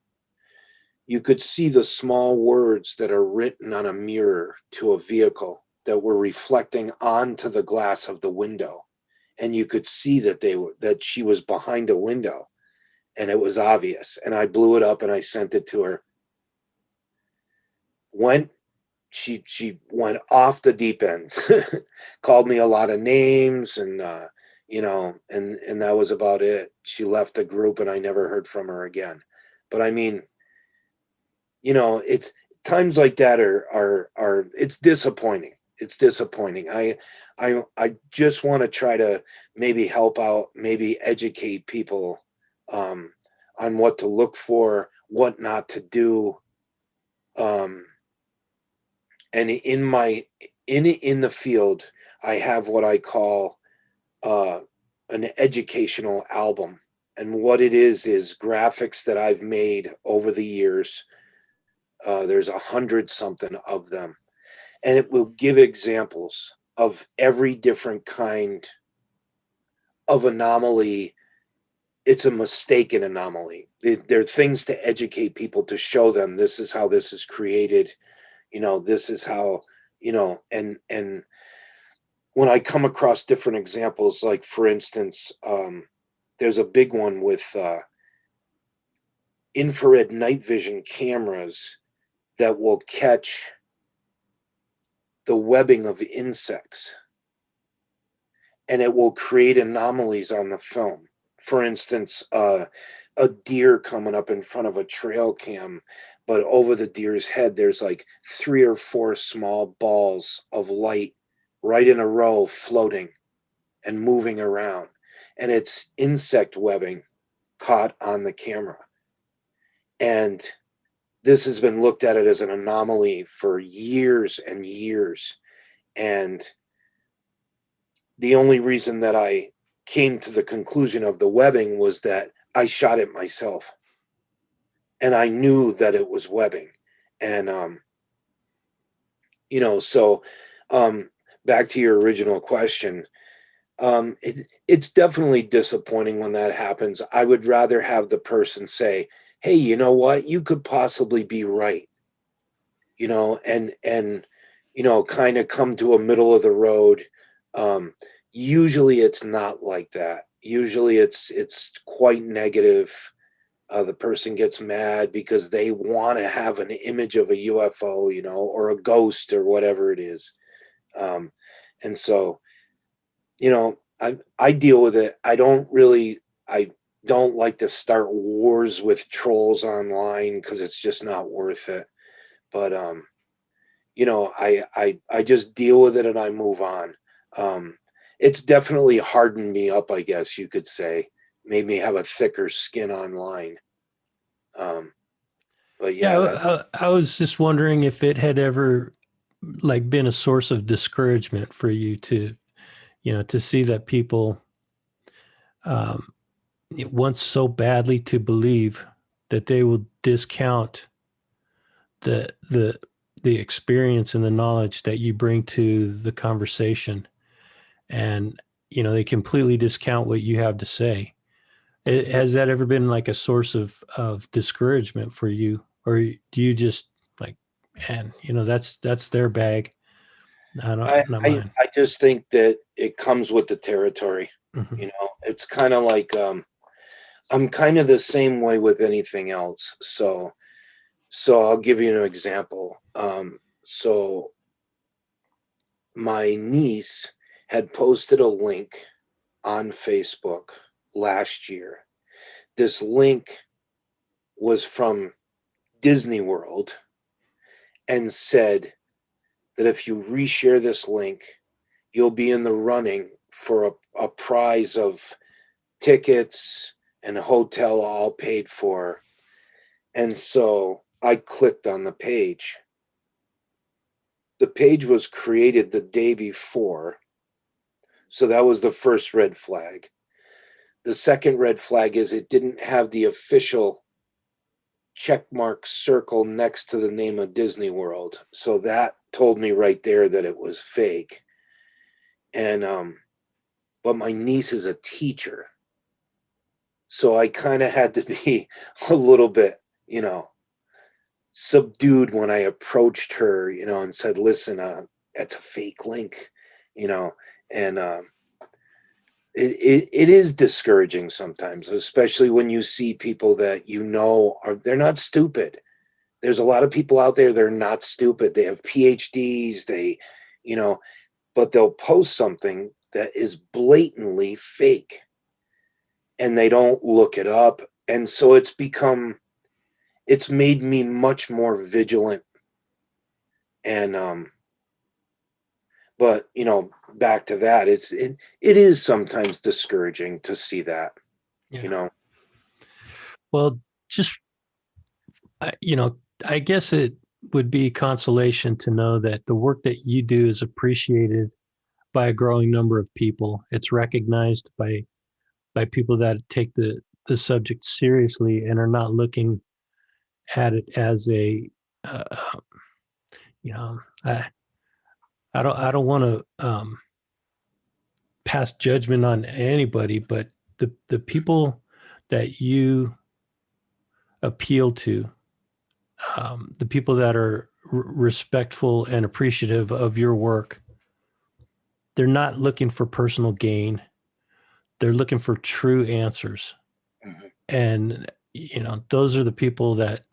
you could see the small words that are written on a mirror to a vehicle that were reflecting onto the glass of the window. And you could see that she was behind a window, and it was obvious. And I blew it up and I sent it to her. She went off the deep end, called me a lot of names, and and that was about it. She left the group and I never heard from her again. But I mean, it's times like that are it's disappointing. It's disappointing. I just want to try to maybe help out, maybe educate people on what to look for, what not to do. And in the field, I have what I call an educational album. And what it is graphics that I've made over the years. There's 100 something of them, and it will give examples of every different kind of anomaly. It's a mistaken anomaly. There are things to educate people, to show them this is how this is created. This is how, and when I come across different examples, like for instance, there's a big one with infrared night vision cameras that will catch the webbing of insects, and it will create anomalies on the film. For instance, a deer coming up in front of a trail cam, but over the deer's head, there's like 3 or 4 small balls of light right in a row floating and moving around. And it's insect webbing caught on the camera. And this has been looked at it as an anomaly for years and years. And the only reason that I came to the conclusion of the webbing was that I shot it myself. And I knew that it was webbing. And, so back to your original question, it's definitely disappointing when that happens. I would rather have the person say, hey, you know what? You could possibly be right, and kind of come to a middle of the road. Usually it's not like that. Usually it's quite negative. The person gets mad because they want to have an image of a UFO, or a ghost or whatever it is. And so, I deal with it. I don't like to start wars with trolls online because it's just not worth it. But I just deal with it and I move on. it's definitely hardened me up, I guess you could say, made me have a thicker skin online. Um, but Yeah, yeah, that's I was just wondering if it had ever like been a source of discouragement for you to, to see that people um, want so badly to believe that they will discount the the the experience and the knowledge that you bring to the conversation, and they completely discount what you have to say. Has that ever been like a source of discouragement for you, or do you just like, man, that's their bag, not mine. I just think that it comes with the territory. Hmm. You know, it's kind of like I'm kind of the same way with anything else. So I'll give you an example. So my niece had posted a link on Facebook last year. This link was from Disney World and said that if you reshare this link, you'll be in the running for a prize of tickets and a hotel all paid for. And so I clicked on the page. The page was created the day before. So that was the first red flag. The second red flag is it didn't have the official checkmark circle next to the name of Disney World. So that told me right there that it was fake. And but my niece is a teacher. So I kind of had to be a little bit, you know, subdued when I approached her, and said, listen, that's a fake link, you know, and it is discouraging sometimes, especially when you see people that they're not stupid. There's a lot of people out there that are not stupid. They have PhDs, you know, but they'll post something that is blatantly fake and they don't look it up. And so it's made me much more vigilant. And but back to that, it is sometimes discouraging to see that, you Yeah. know. Well, just I guess it would be consolation to know that the work that you do is appreciated by a growing number of people. It's recognized by people that take the subject seriously and are not looking at it as a uh, you know I I don't want to pass judgment on anybody, but the people that you appeal to, the people that are respectful and appreciative of your work, they're not looking for personal gain. They're looking for true answers. Mhm. And, those are the people that,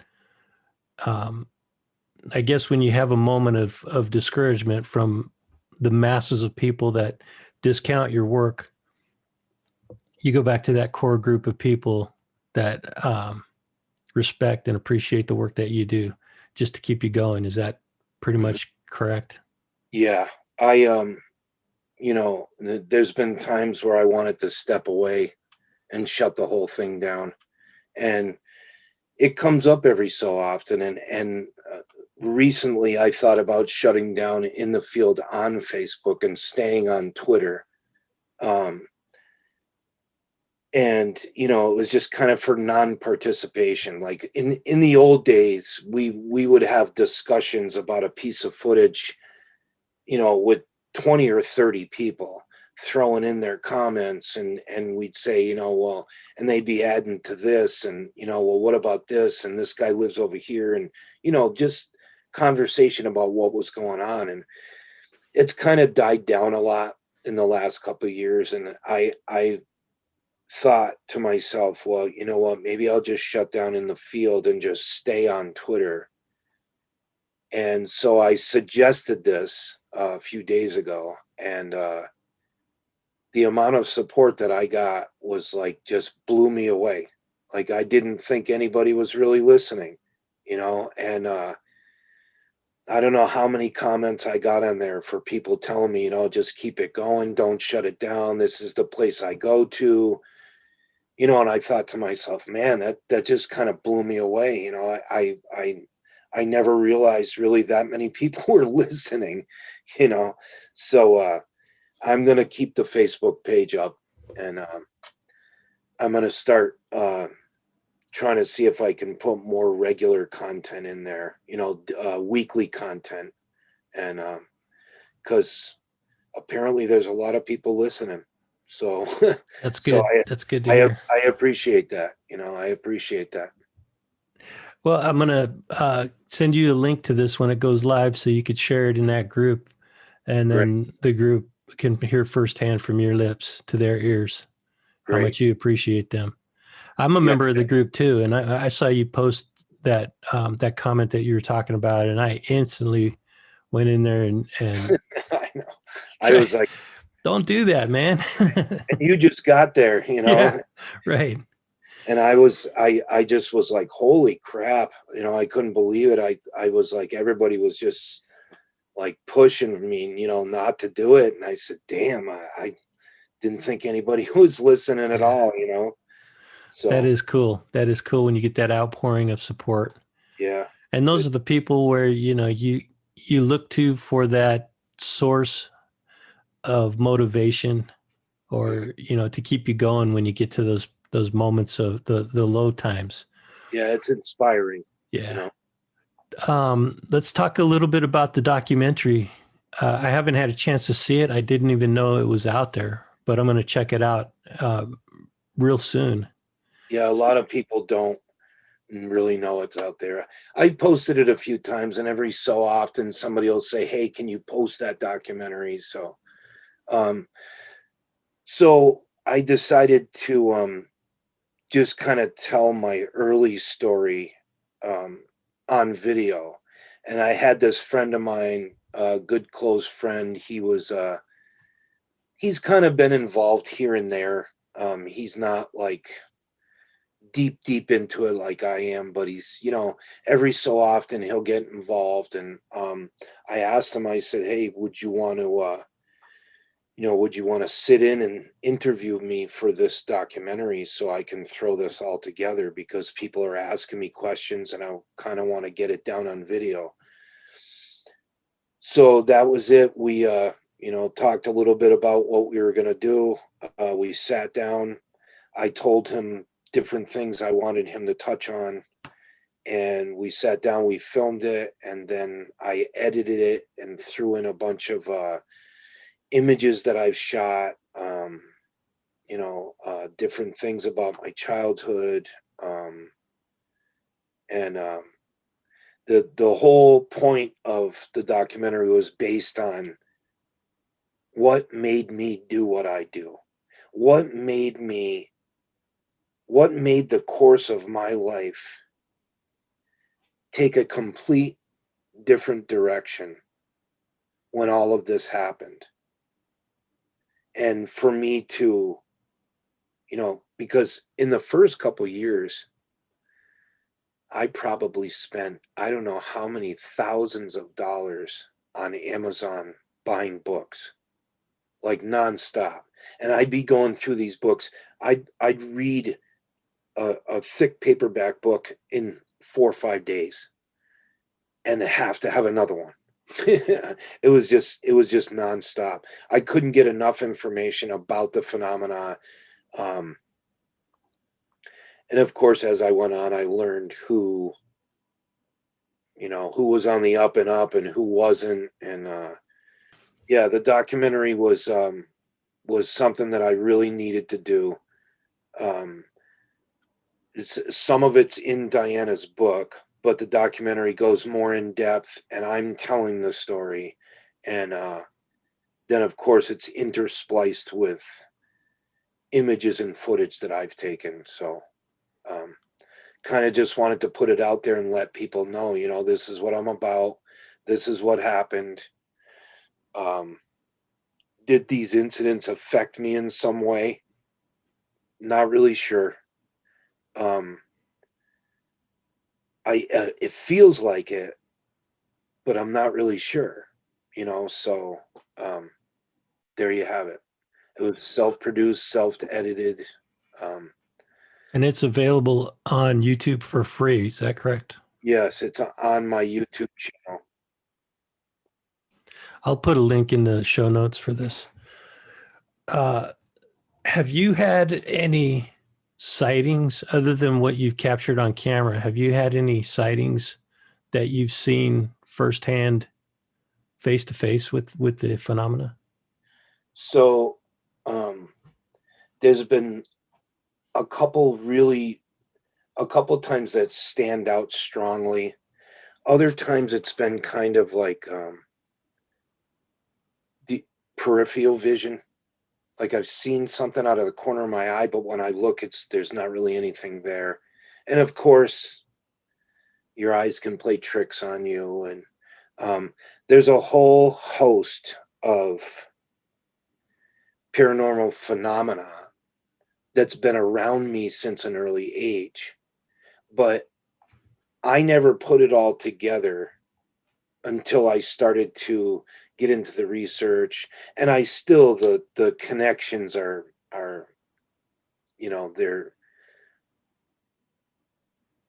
um, I guess when you have a moment of discouragement from the masses of people that discount your work, you go back to that core group of people that respect and appreciate the work that you do just to keep you going. Is that pretty Mhm. much correct? Yeah, I there's been times where I wanted to step away and shut the whole thing down, and it comes up every so often. And recently, I thought about shutting down in the field on Facebook and staying on Twitter. Um, and it was just kind of for non-participation. Like in the old days, we would have discussions about a piece of footage, with 20 or 30 people throwing in their comments, and we'd say, well, and they'd be adding to this, and well, what about this, and this guy lives over here, and just conversation about what was going on. And it's kind of died down a lot in the last couple of years, and I thought to myself, well, you know what, maybe I'll just shut down in the field and just stay on Twitter. And so I suggested this a few days ago, and the amount of support that I got was like just blew me away. Like I didn't think anybody was really listening, and I don't know how many comments I got on there for people telling me, just keep it going, don't shut it down. This is the place I go to, and I thought to myself, man, that just kind of blew me away. I never realized really that many people were listening, you know. So I'm gonna keep the Facebook page up, and I'm gonna start trying to see if I can put more regular content in there, weekly content, and because apparently there's a lot of people listening. So, That's so good. That's good to hear. I appreciate that. I appreciate that. Well, I'm gonna send you a link to this when it goes live, so you could share it in that group, and Great, then the group can hear firsthand from your lips to their ears how great. much you appreciate them. I'm a Yeah, member of the group too, and I saw you post that comment that you were talking about, and I instantly went in there and I know. I was like, don't do that, man. and you just got there, Yeah, right. and I just was like, holy crap, I couldn't believe it. I was like, everybody was just like pushing me, not to do it. And I said, damn, I didn't think anybody was listening at Yeah, all. that So is cool. That is cool when you get that outpouring of support. yeah, And those it, are the people where you look to for that source of motivation, mhm. or to keep you going when you get to those moments of the low times. Yeah, it's inspiring, you Yeah. know. Let's talk a little bit about the documentary. I haven't had a chance to see it. I didn't even know it was out there, but I'm going to check it out real soon. Yeah, a lot of people don't really know it's out there. I've posted it a few times, and every so often somebody will say, "Hey, can you post that documentary?" Um, so I decided to just kind of tell my early story um, on video. And I had this friend of mine, a good close friend. He's kind of been involved here and there. He's not like deep into it like I am, but he's, every so often he'll get involved. And I asked him, I said, hey, would you want to sit in and interview me for this documentary so I can throw this all together, because people are asking me questions and I kind of want to get it down on video. So that was it. We talked a little bit about what we were going to do. We sat down. I told him different things I wanted him to touch on, and we sat down, we filmed it, and then I edited it and threw in a bunch of images that I've shot, different things about my childhood, and the whole point of the documentary was based on what made me do what I do, what made me, what made the course of my life take a complete different direction when all of this happened. And for me to, because in the first couple years, I probably spent, I don't know how many thousands of dollars on Amazon buying books, like nonstop. And I'd be going through these books. I'd read a thick paperback book in 4 or 5 days and have to have another one. It was just nonstop. I couldn't get enough information about the phenomena. Um, and of course, as I went on, I learned who was on the up and up and who wasn't. And yeah, the documentary was something that I really needed to do. Um, some of it's in Diana's book, but the documentary goes more in depth, and I'm telling the story. And then, of course, it's interspliced with images and footage that I've taken. So, um, kind of just wanted to put it out there and let people know, this is what I'm about. This is what happened. Um, did these incidents affect me in some way? Not really sure. Um, it feels like it, but I'm not really sure, so um, there you have it. It was self-produced, self-edited. Um, And it's available on YouTube for free. Is that correct? yes, it's on my YouTube channel. I'll put a link in the show notes for this. Uh, have you had any sightings other than what you've captured on camera? Have you had any sightings that you've seen firsthand, face to face with the phenomena? So um, there's been a couple really, a couple times that stand out strongly. Other times it's been kind of like the peripheral vision. Like I've seen something out of the corner of my eye, but when I look, there's not really anything there. And of course, your eyes can play tricks on you. And there's a whole host of paranormal phenomena that's been around me since an early age. But I never put it all together until I started to get into the research. And I still, the connections are, they're,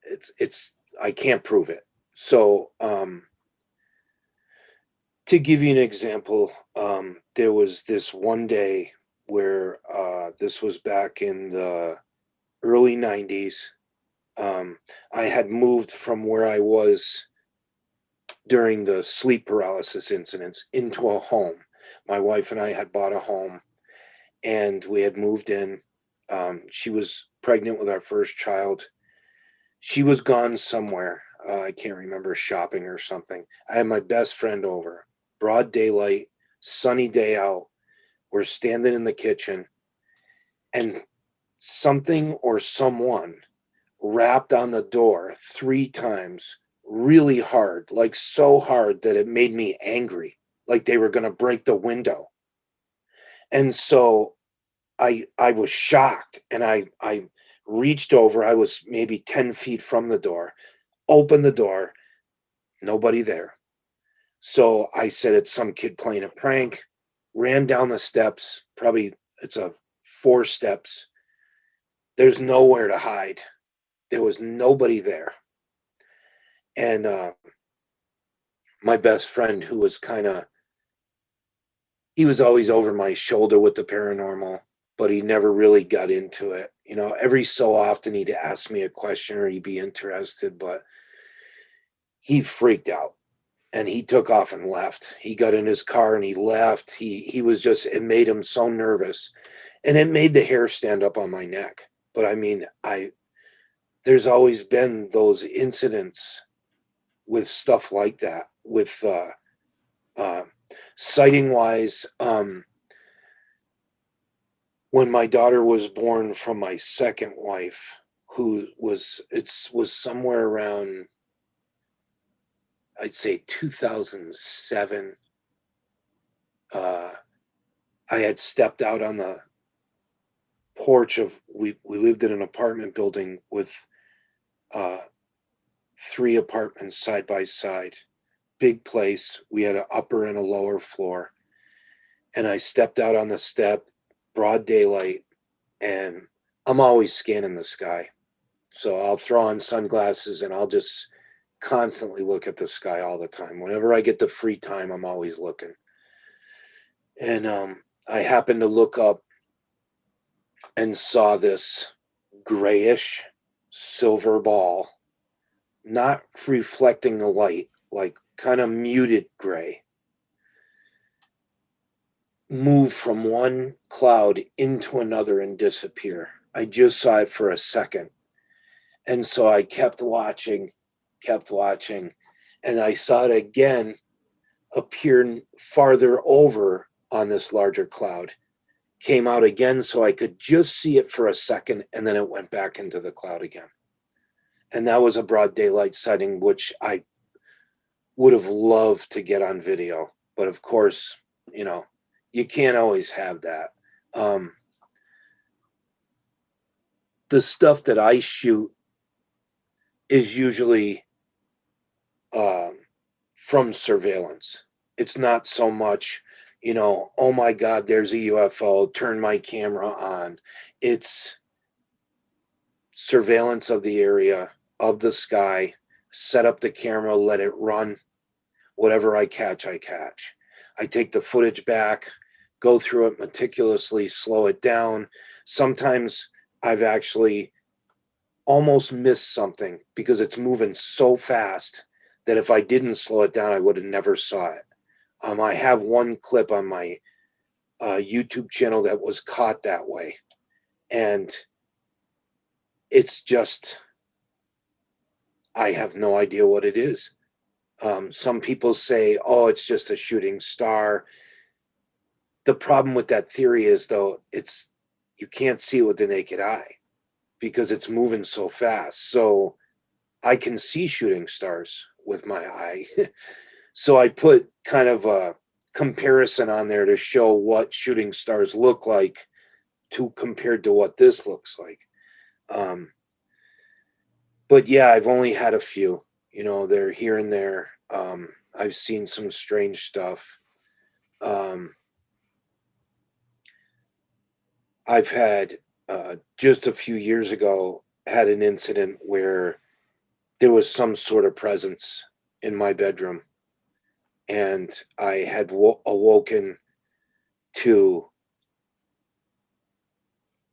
it's, I can't prove it. So, to give you an example, there was this one day where this was back in the early 90s. I had moved from where I was during the sleep paralysis incidents into a home. My wife and I had bought a home and we had moved in. She was pregnant with our first child. She was gone somewhere. I can't remember, shopping or something. I had my best friend over, broad daylight, sunny day out. We're standing in the kitchen and something or someone rapped on the door 3 times really hard, like so hard that it made me angry, like they were going to break the window. And so I was shocked and I reached over. I was maybe 10 feet from the door, opened the door, nobody there. So I said, it's some kid playing a prank, ran down the steps, probably it's a 4 steps. There's nowhere to hide. There was nobody there. And my best friend, who was he was always over my shoulder with the paranormal, but he never really got into it. Every so often he'd ask me a question or he'd be interested, but he freaked out and he took off and left. He got in his car and he left. He was just, it made him so nervous and it made the hair stand up on my neck. But I mean, there's always been those incidents with stuff like that, with uh, sighting wise. When my daughter was born from my second wife, who was somewhere around, I'd say 2007. I had stepped out on the porch of, we lived in an apartment building with uh, 3 apartments side by side, big place. We had an upper and a lower floor. And I stepped out on the step, broad daylight, and I'm always scanning the sky. So I'll throw on sunglasses and I'll just constantly look at the sky all the time. Whenever I get the free time, I'm always looking. And I happened to look up and saw this grayish silver ball, not reflecting the light, like kind of muted gray, move from one cloud into another and disappear. I just saw it for a second. And so I kept watching, and I saw it again appear farther over on this larger cloud. Came out again so I could just see it for a second, and then it went back into the cloud again. And that was a broad daylight sighting, which I would have loved to get on video. But of course, you can't always have that. The stuff that I shoot is usually from surveillance. It's not so much, oh my God, there's a UFO, turn my camera on. It's surveillance of the area, of the sky, set up the camera, let it run. Whatever I catch, I catch. I take the footage back, go through it meticulously, slow it down. Sometimes I've actually almost missed something because it's moving so fast that if I didn't slow it down, I would have never saw it. I have one clip on my YouTube channel that was caught that way. And it's just, I have no idea what it is. Some people say, oh, it's just a shooting star. The problem with that theory is, though, you can't see it with the naked eye because it's moving so fast. So I can see shooting stars with my eye. So I put kind of a comparison on there to show what shooting stars look like compared to what this looks like. But yeah, I've only had a few, they're here and there. I've seen some strange stuff. I've had just a few years ago had an incident where there was some sort of presence in my bedroom, and I had awoken to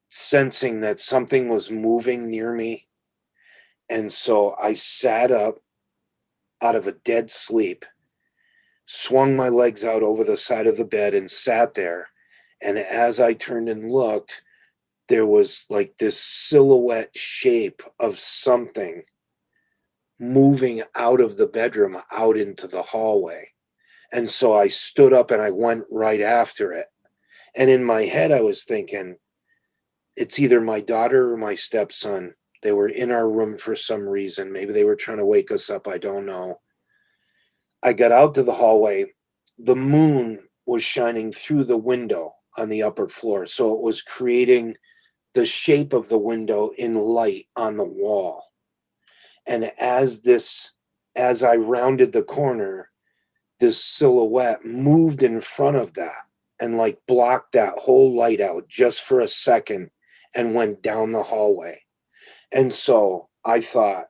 sensing that something was moving near me. And so I sat up out of a dead sleep, swung my legs out over the side of the bed and sat there. And as I turned and looked, there was like this silhouette shape of something moving out of the bedroom out into the hallway. And so I stood up and I went right after it. And in my head, I was thinking, it's either my daughter or my stepson. They were in our room for some reason. Maybe they were trying to wake us up. I don't know. I got out to the hallway. The moon was shining through the window on the upper floor. So it was creating the shape of the window in light on the wall. And as I rounded the corner, this silhouette moved in front of that and like blocked that whole light out just for a second and went down the hallway. And so I thought,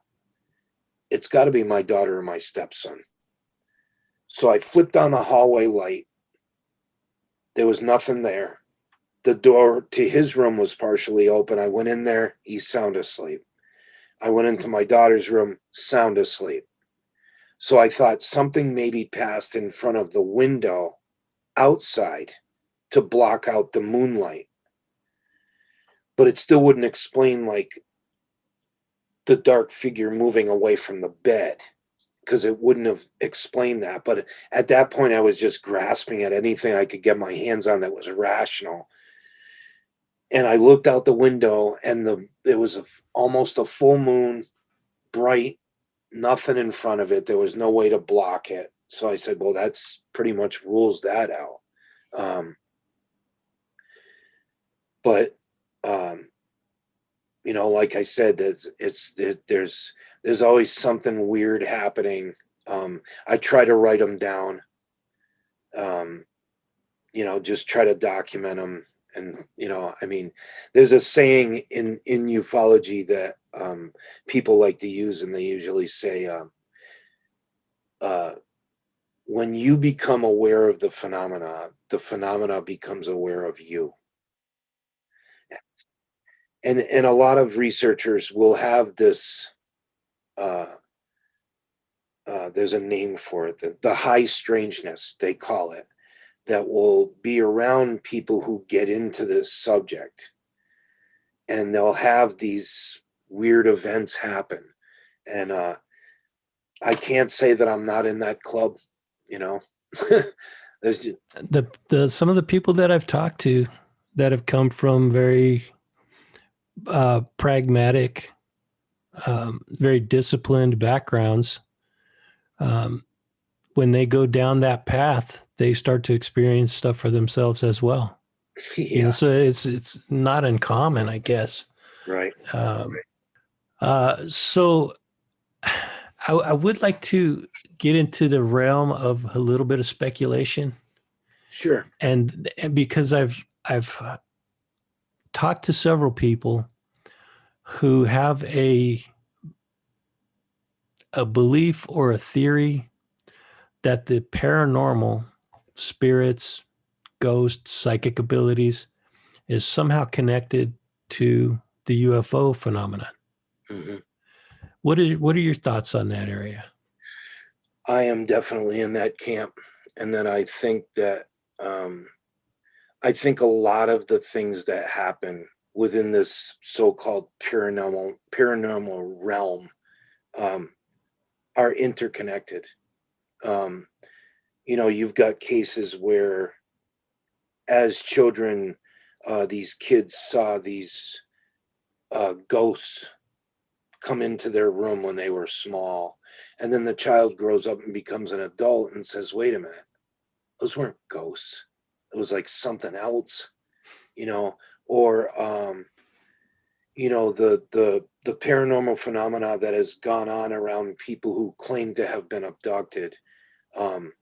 it's got to be my daughter or my stepson. So I flipped on the hallway light. There was nothing there. The door to his room was partially open. I went in there, he's sound asleep. I went into my daughter's room, sound asleep. So I thought something maybe passed in front of the window outside to block out the moonlight. But it still wouldn't explain like the dark figure moving away from the bed, because it wouldn't have explained that. But at that point, I was just grasping at anything I could get my hands on that was rational. And I looked out the window, and it was almost a full moon, bright, nothing in front of it. There was no way to block it. So I said, well, that's pretty much rules that out. But like I said, there's always something weird happening. I try to write them down, just try to document them. And, there's a saying in ufology that people like to use, and they usually say, when you become aware of the phenomena becomes aware of you. And a lot of researchers will have this, there's a name for it, the high strangeness, they call it, that will be around people who get into this subject, and they'll have these weird events happen. And I can't say that I'm not in that club, There's Some of the people that I've talked to that have come from very pragmatic, very disciplined backgrounds, when they go down that path, they start to experience stuff for themselves as well. yeah. So it's not uncommon, I guess. Right. So I would like to get into the realm of a little bit of speculation, Sure. and because I've talked to several people who have a belief or a theory that the paranormal, spirits, ghosts, psychic abilities is somehow connected to the UFO phenomenon. Hmm. What are your thoughts on that area? I am definitely in that camp. And then um, I think a lot of the things that happen within this so-called paranormal realm um, are interconnected. Um, you've got cases where, as children, these kids saw these ghosts come into their room when they were small, and then the child grows up and becomes an adult and says, "Wait a minute, those weren't ghosts. It was like something else," you know, or the paranormal phenomena that has gone on around people who claim to have been abducted. Um,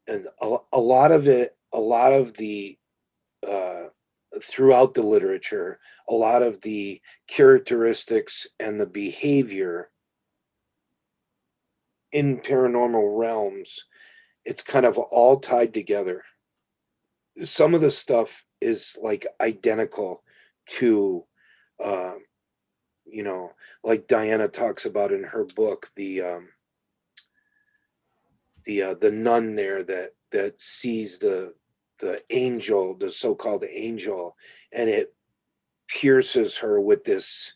and a lot of it, a lot of the uh, throughout the literature, a lot of the characteristics and the behavior in paranormal realms, it's kind of all tied together. Some of the stuff is like identical to, uh, you know, like Diana talks about in her book, the nun there that sees the angel, the so-called angel, and it pierces her with this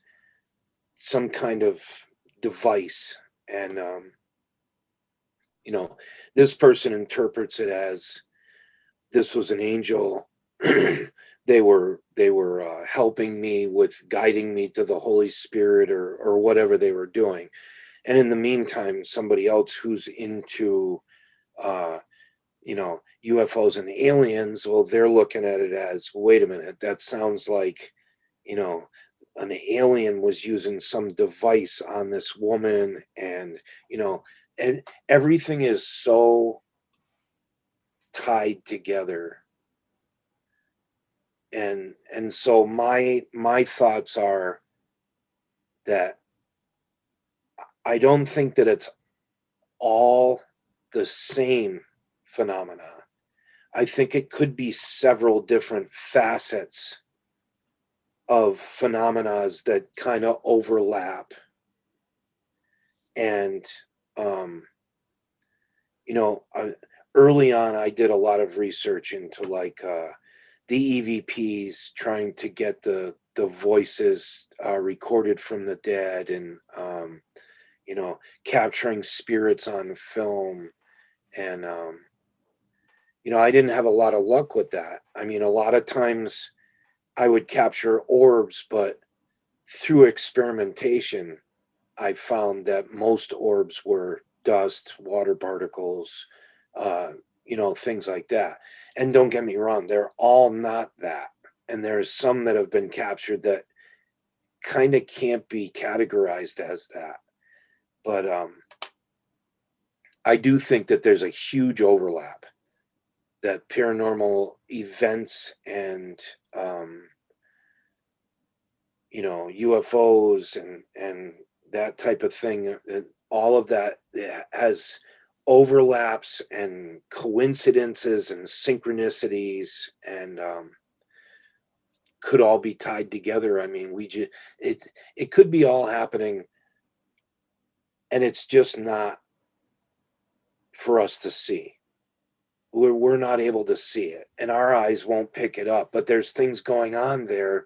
some kind of device, and you know this person interprets it as this was an angel. They were helping me with guiding me to the Holy Spirit, or whatever they were doing. And in the meantime, somebody else who's into uh UFOs and aliens, well, they're looking at it as, wait a minute, that sounds like, you know, an alien was using some device on this woman, and you know, and everything is so tied together. And so my thoughts are that I don't think that it's all the same phenomena. I think it could be several different facets of phenomena that kind of overlap. And um you know I, early on I did a lot of research into like the EVPs, trying to get the voices recorded from the dead, and capturing spirits on film. And I didn't have a lot of luck with that. I mean, a lot of times I would capture orbs, but through experimentation I found that most orbs were dust, water particles, uh, things like that. And don't get me wrong, they're all not that. And there's some that have been captured that kind of can't be categorized as that. But I do think that there's a huge overlap, that paranormal events and um, UFOs and that type of thing, all of that has overlaps and coincidences and synchronicities, and could all be tied together. I mean, it could be all happening, and it's just not for us to see. We're not able to see it, and our eyes won't pick it up. But there's things going on there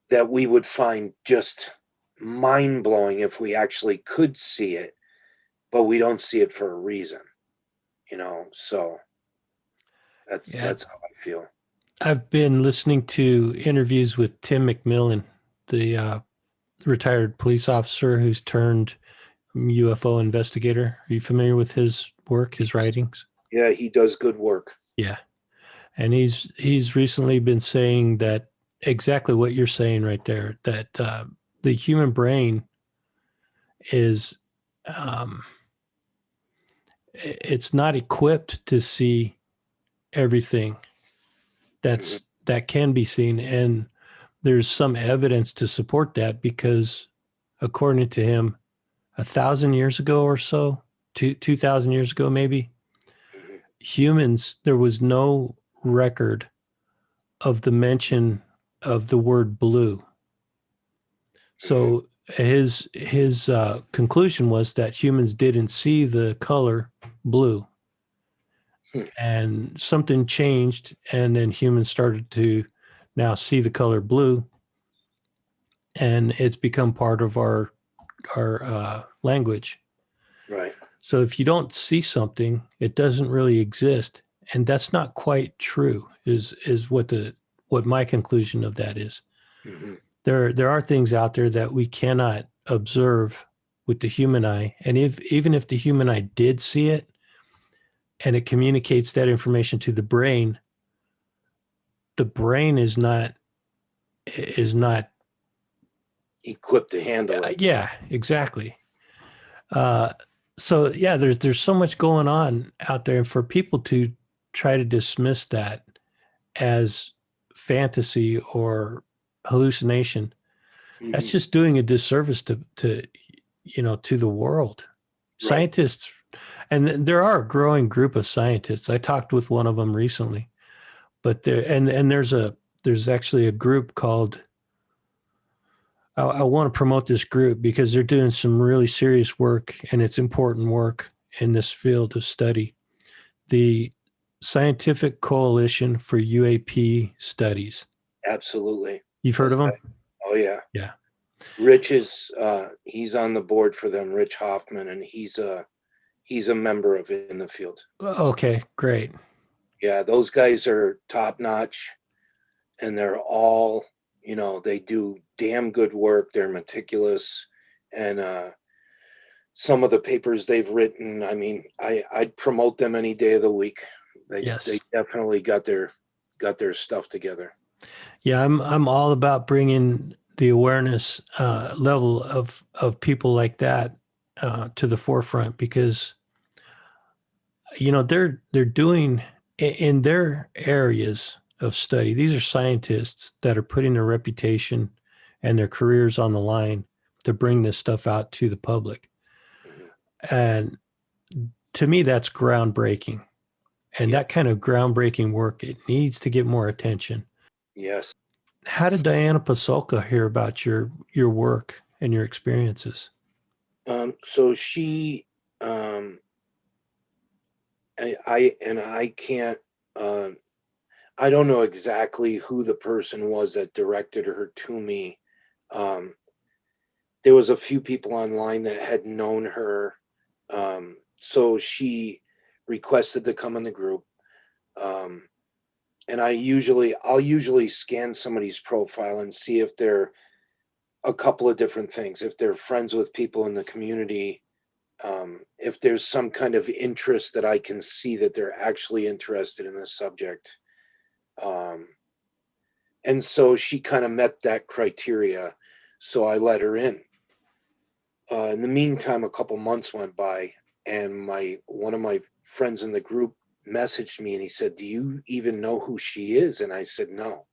that we would find just mind blowing if we actually could see it, but we don't see it for a reason, So that's Yeah, that's how I feel. I've been listening to interviews with Tim McMillan, the retired police officer who's turned UFO investigator. Are you familiar with his work, his writings? Yeah, he does good work. Yeah, and he's recently been saying that exactly what you're saying right there. That the human brain is um, it's not equipped to see everything Mhm. that can be seen, and there's some evidence to support that because, according to him, 1,000 years ago or so, 2,000 years ago, maybe, Mhm. humans, there was no record of the mention of the word blue. Mhm. So his conclusion was that humans didn't see the color blue, Hmm. and something changed, and then humans started to now see the color blue, and it's become part of our language. Right. So if you don't see something, it doesn't really exist, and that's not quite true. Is what my conclusion of that is. Mhm. There are things out there that we cannot observe with the human eye, and if even if the human eye did see it and it communicates that information to the brain is not Equipped to handle it. yeah, exactly. uh so yeah, there's so much going on out there, and for people to try to dismiss that as fantasy or hallucination, that's Mhm. just doing a disservice to the world. Right. Scientists, and there are a growing group of scientists. I talked with one of them recently, but and there's actually a group called, I want to promote this group because they're doing some really serious work, and it's important work in this field of study. The Scientific Coalition for UAP Studies. Absolutely. You've heard Those of guys. them? Oh yeah. Yeah. Rich is he's on the board for them, Rich Hoffman, and he's a member of it in the field. Okay, great. Yeah, those guys are top notch, and they're all, they do damn good work. They're meticulous, and some of the papers they've written, I mean, I'd promote them any day of the week. They Yes. definitely got their stuff together. Yeah, I'm all about bringing the awareness level of people like that to the forefront, because they're doing in their areas of study. These are scientists that are putting their reputation and their careers on the line to bring this stuff out to the public. Mhm. And to me, that's groundbreaking. And Yep. that kind of groundbreaking work, it needs to get more attention. Yes. How did Diana Pasulka hear about your work and your experiences? So she, um, I can't, um, I don't know exactly who the person was that directed her to me. Um, there was a few people online that had known her, so she requested to come in the group. Um, and I'll usually scan somebody's profile and see if they're a couple of different things. If they're friends with people in the community, if there's some kind of interest that I can see that they're actually interested in this subject. Um, and so she kind of met that criteria. So I let her in. In the meantime, a couple months went by, and my one of my friends in the group messaged me, and he said, "Do you even know who she is?" And I said, "No."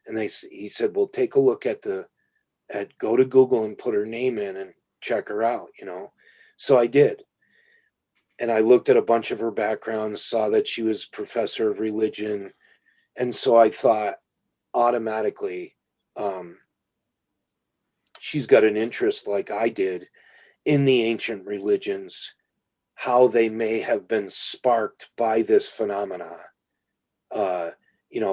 And he said, "Well, take a look at go to Google and put her name in and check her out." So I did, and I looked at a bunch of her backgrounds, saw that she was professor of religion, and so I thought automatically, um, she's got an interest like I did in the ancient religions, how they may have been sparked by this phenomena. Uh,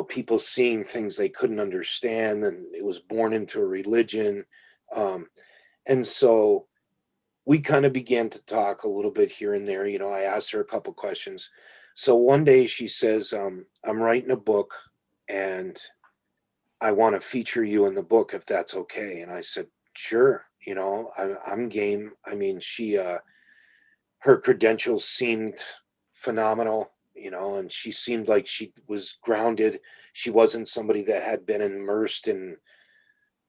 people seeing things they couldn't understand, and it was born into a religion. Um, and so we kind of began to talk a little bit here and there. I asked her a couple questions. So one day she says, I'm writing a book, and I want to feature you in the book if that's okay. And I said, sure. I'm game. I mean, her credentials seemed phenomenal, and she seemed like she was grounded. She wasn't somebody that had been immersed in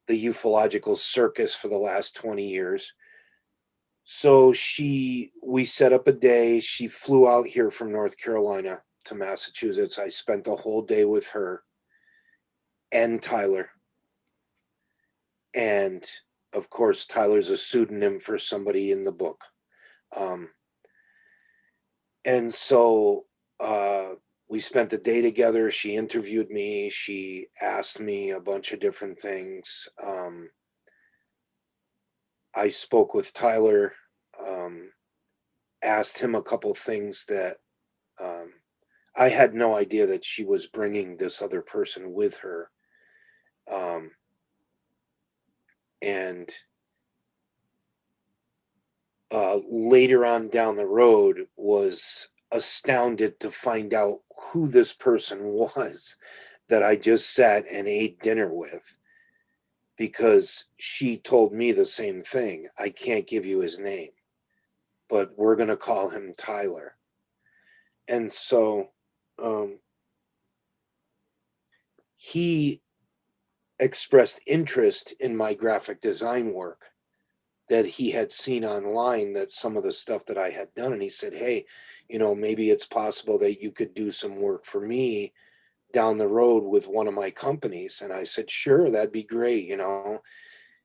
the ufological circus for the last 20 years. So we set up a day. She flew out here from North Carolina to Massachusetts. I spent the whole day with her and Tyler. And of course, Tyler's a pseudonym for somebody in the book. And so we spent the day together. She interviewed me. She asked me a bunch of different things. I spoke with Tyler, asked him a couple things that I had no idea that she was bringing this other person with her. And later on down the road was astounded to find out who this person was that I just sat and ate dinner with, because she told me the same thing. I can't give you his name, but we're going to call him Tyler. And so he expressed interest in my graphic design work that he had seen online, that some of the stuff that I had done. And he said, hey, maybe it's possible that you could do some work for me down the road with one of my companies. And I said, sure, that'd be great, And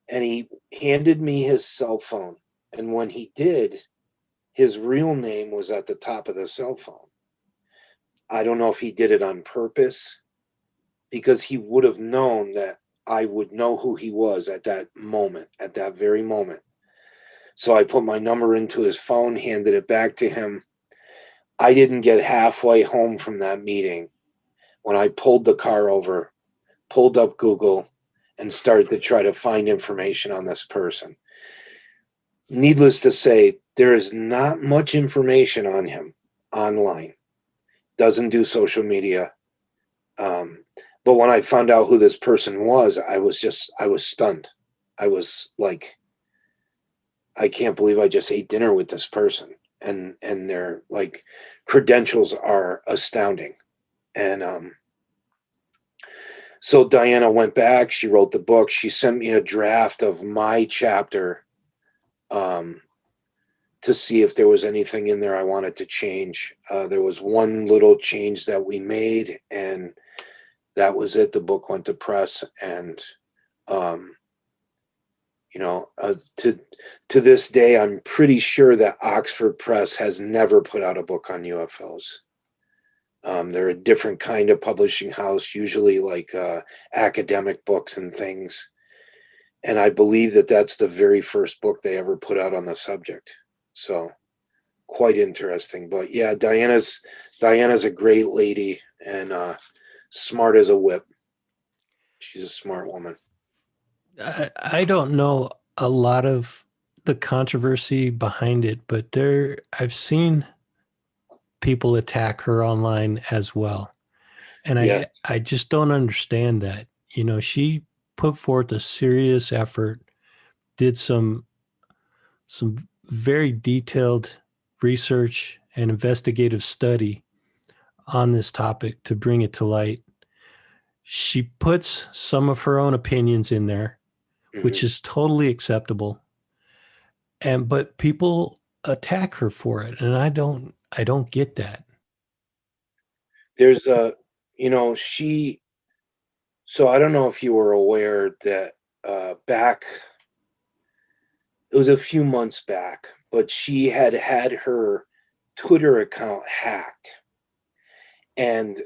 he handed me his cell phone. And when he did, his real name was at the top of the cell phone. I don't know if he did it on purpose, because he would have known that I would know who he was at that moment, at that very moment. So I put my number into his phone, handed it back to him. I didn't get halfway home from that meeting when I pulled the car over, pulled up Google, and started to try to find information on this person. Needless to say, there is not much information on him online. Doesn't do social media. But when I found out who this person was, I was stunned. I was like, I can't believe I just ate dinner with this person. And their like credentials are astounding. And so Diana went back, she wrote the book, she sent me a draft of my chapter to see if there was anything in there I wanted to change. There was one little change that we made, and that was it. The book went to press, and to this day, I'm pretty sure that Oxford Press has never put out a book on UFOs. They're a different kind of publishing house, usually like academic books and things. And I believe that that's the very first book they ever put out on the subject. So quite interesting. But yeah, Diana's a great lady, and smart as a whip. She's a smart woman. I don't know a lot of the controversy behind it, but I've seen people attack her online as well. And Yeah. I just don't understand that. She put forth a serious effort, did some very detailed research and investigative study on this topic to bring it to light. She puts some of her own opinions in there, which is totally acceptable. But people attack her for it, and I don't get that. There's so I don't know if you were aware that back, it was a few months back, but she had her Twitter account hacked, and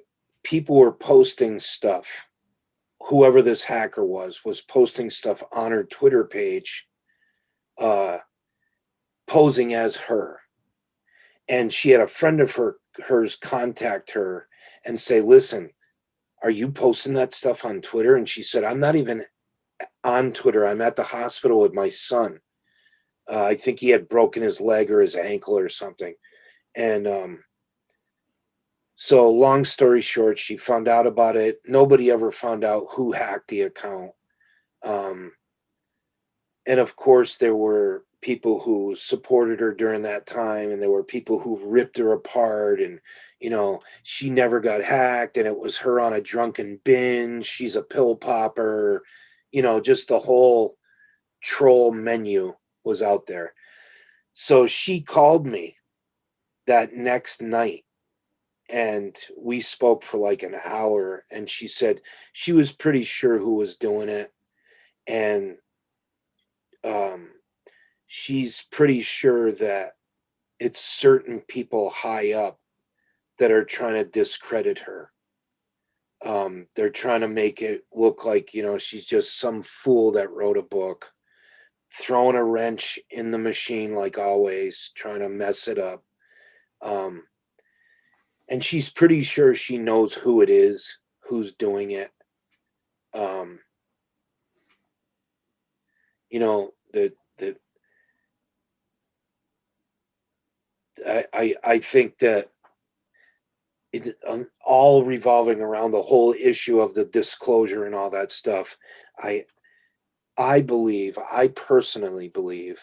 people were posting stuff. Whoever this hacker was posting stuff on her Twitter page, posing as her. And she had a friend of hers contact her and say, listen, are you posting that stuff on Twitter? And she said, I'm not even on Twitter. I'm at the hospital with my son. I think he had broken his leg or his ankle or something. And so long story short, she found out about it. Nobody ever found out who hacked the account. And of course, there were people who supported her during that time, and there were people who ripped her apart, and she never got hacked, and it was her on a drunken binge, she's a pill popper, just the whole troll menu was out there. So she called me that next night and we spoke for like an hour, and she said she was pretty sure who was doing it, and um, she's pretty sure that it's certain people high up that are trying to discredit her. They're trying to make it look like, she's just some fool that wrote a book, throwing a wrench in the machine like always, trying to mess it up. Um, and she's pretty sure she knows who it is, who's doing it. Um, that I think that it all revolving around the whole issue of the disclosure and all that stuff. I I personally believe,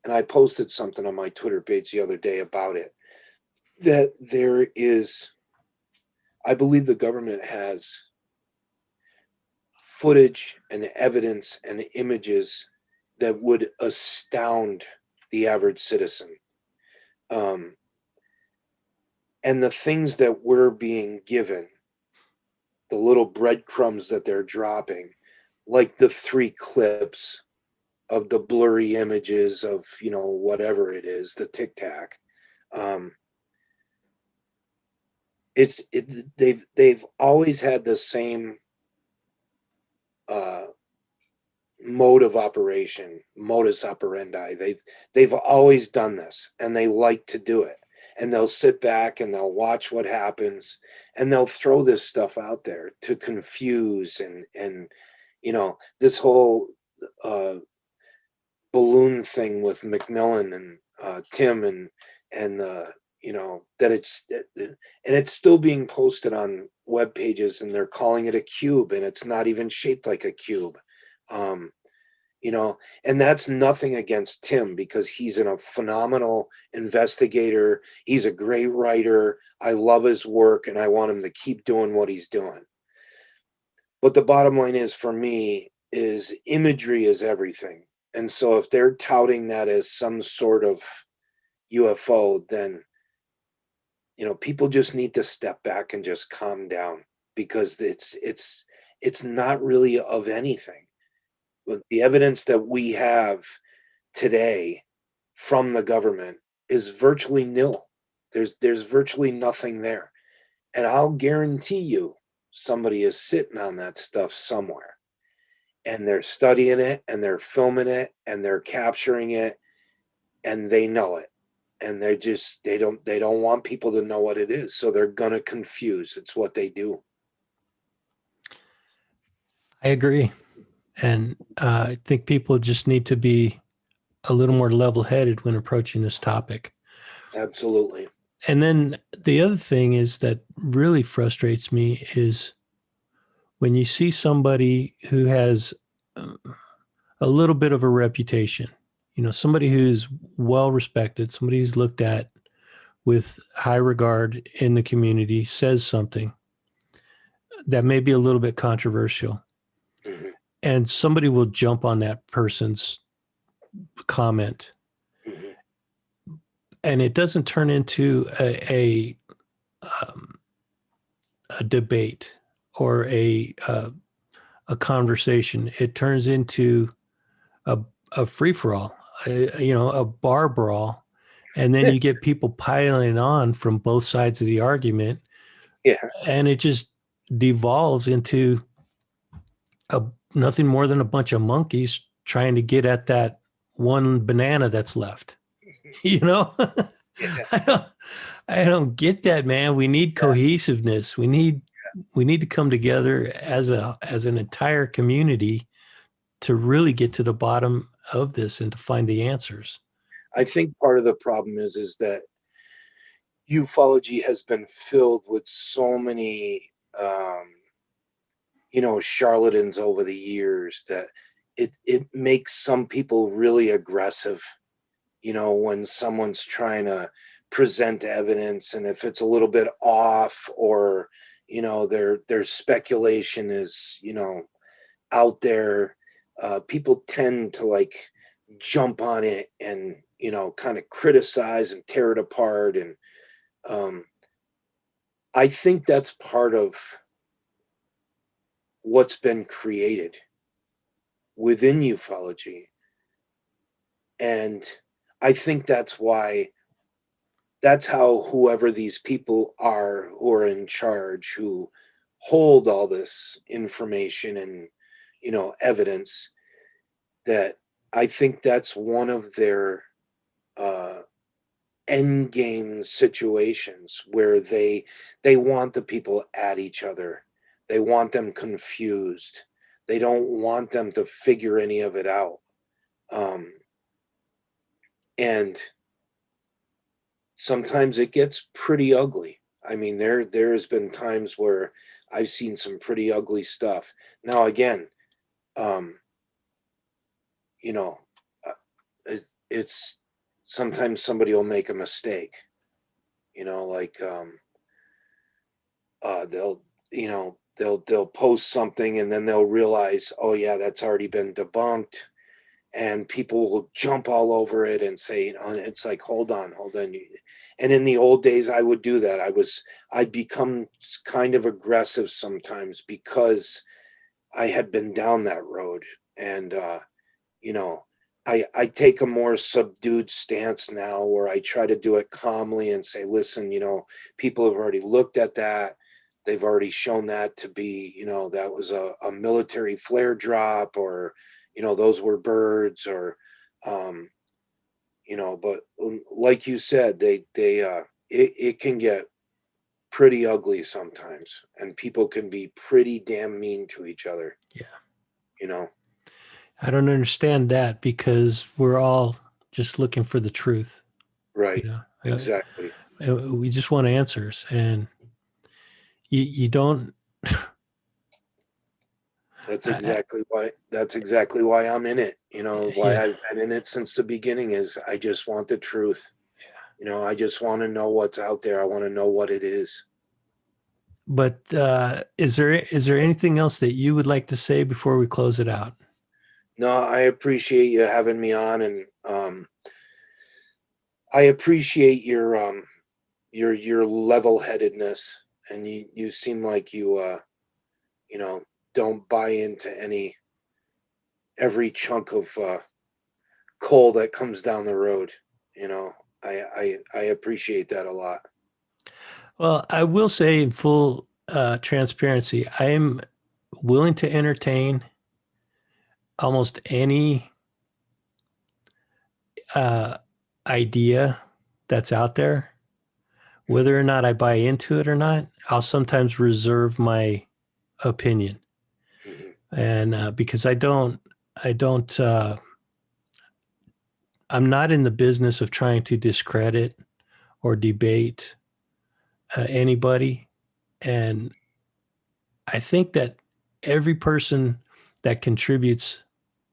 and I posted something on my Twitter page the other day about it, that I believe the government has footage and evidence and images that would astound the average citizen. Um, and the things that we're being given, the little breadcrumbs that they're dropping, like the 3 clips of the blurry images of, whatever it is, the tic tac. Um, they've always had the same uh, mode of operation, modus operandi. They've always done this, and they like to do it. And they'll sit back and they'll watch what happens, and they'll throw this stuff out there to confuse and this whole uh, balloon thing with McMillan and Tim and that and it's still being posted on web pages, and they're calling it a cube, and it's not even shaped like a cube. Um, and that's nothing against Tim, because he's a phenomenal investigator. He's a great writer. I love his work, and I want him to keep doing what he's doing. But the bottom line is, for me, is imagery is everything. And so if they're touting that as some sort of UFO, then people just need to step back and just calm down, because it's not really of anything. But the evidence that we have today from the government is virtually nil. There's virtually nothing there. And I'll guarantee you somebody is sitting on that stuff somewhere, and they're studying it and they're filming it and they're capturing it, and they know it. And they don't want people to know what it is. So they're gonna confuse. It's what they do. I agree. And I think people just need to be a little more level-headed when approaching this topic. Absolutely. And then the other thing is that really frustrates me is when you see somebody who has a little bit of a reputation, somebody who's well respected, somebody who's looked at with high regard in the community, says something that may be a little bit controversial, Hmm. and somebody will jump on that person's comment, Hmm. and it doesn't turn into um, a debate or a conversation. It turns into a, a free for all, a bar brawl, and then you get people piling on from both sides of the argument, Yeah. and it just devolves into a nothing more than a bunch of monkeys trying to get at that one banana that's left. You know, Yeah. I don't, I don't get that, man. We need cohesiveness. We need to come together as an entire community to really get to the bottom of this and to find the answers. I think part of the problem is that ufology has been filled with so many charlatans over the years, that it makes some people really aggressive, when someone's trying to present evidence, and if it's a little bit off, or their speculation is out there, people tend to like jump on it and kind of criticize and tear it apart. And I think that's part of what's been created within ufology. And I think that's how whoever these people are who are in charge, who hold all this information and, evidence, that I think that's one of their end game situations where they want the people at each other. They want them confused. They don't want them to figure any of it out. And sometimes it gets pretty ugly. I mean, there's been times where I've seen some pretty ugly stuff. Now, again, you know, it's sometimes somebody will make a mistake, like they'll post something and then they'll realize, oh yeah, that's already been debunked, and people will jump all over it and say, it's like, hold on. And in the old days, I would do that. I'd become kind of aggressive sometimes because I had been down that road. And, I take a more subdued stance now, where I try to do it calmly and say, listen, people have already looked at that. They've already shown that to be, that was a military flare drop, or, those were birds, or, but like you said, it can get pretty ugly sometimes, and people can be pretty damn mean to each other. Yeah. I don't understand that, because we're all just looking for the truth. Right. Exactly. We just want answers, and you don't. That's exactly why I'm in it. Why Yeah. I've been in it since the beginning is I just want the truth. I just want to know what's out there. I want to know what it is. But is there anything else that you would like to say before we close it out? No, I appreciate you having me on, and I appreciate your level-headedness, and you seem like you don't buy into every chunk of coal that comes down the road. I appreciate that a lot. Well, I will say, in full transparency, I am willing to entertain almost any idea that's out there. Whether or not I buy into it or not, I'll sometimes reserve my opinion. Mm-hmm. And because I'm not in the business of trying to discredit or debate anybody. And I think that every person that contributes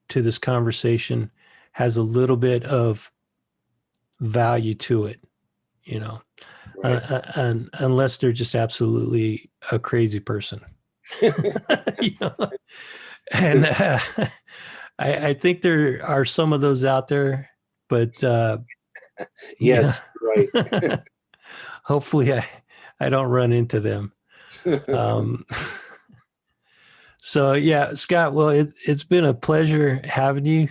to this conversation has a little bit of value to it, Right. Unless they're just absolutely a crazy person. you know? And I think there are some of those out there, but Yes, right. hopefully I don't run into them. So yeah, Scott, well, it's been a pleasure having you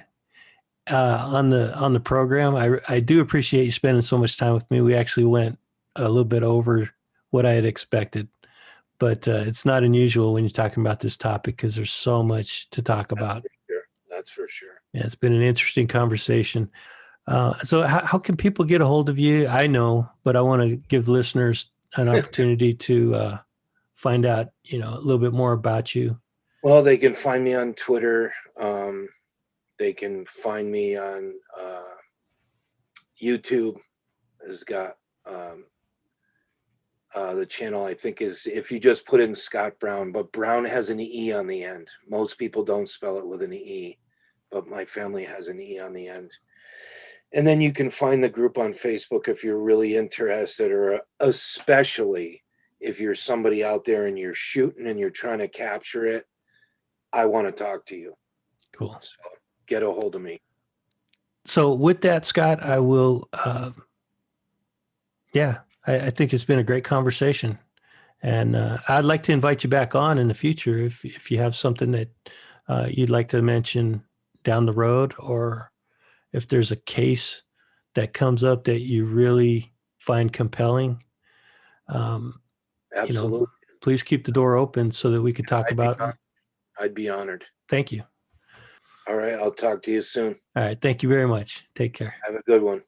on the program. I do appreciate you spending so much time with me. We actually went a little bit over what I had expected, but it's not unusual when you're talking about this topic, because there's so much to talk about. That's for sure. Yeah, it's been an interesting conversation. So how can people get a hold of you? I know, but I want to give listeners an opportunity to find out, a little bit more about you. Well, they can find me on Twitter. They can find me on YouTube. Has got the channel, I think, is, if you just put in Scott Browne, but Browne has an E on the end. Most people don't spell it with an E, but my family has an E on the end. And then you can find the group on Facebook if you're really interested, or especially if you're somebody out there and you're shooting and you're trying to capture it. I want to talk to you. Cool. So get a hold of me. So with that, Scott, I will, yeah, I think it's been a great conversation. And I'd like to invite you back on in the future if you have something that you'd like to mention down the road, or if there's a case that comes up that you really find compelling. Um, you know, Absolutely. please keep the door open so that we could talk I'd be, about. I'd be honored. Thank you. All right. I'll talk to you soon. All right. Thank you very much. Take care. Have a good one.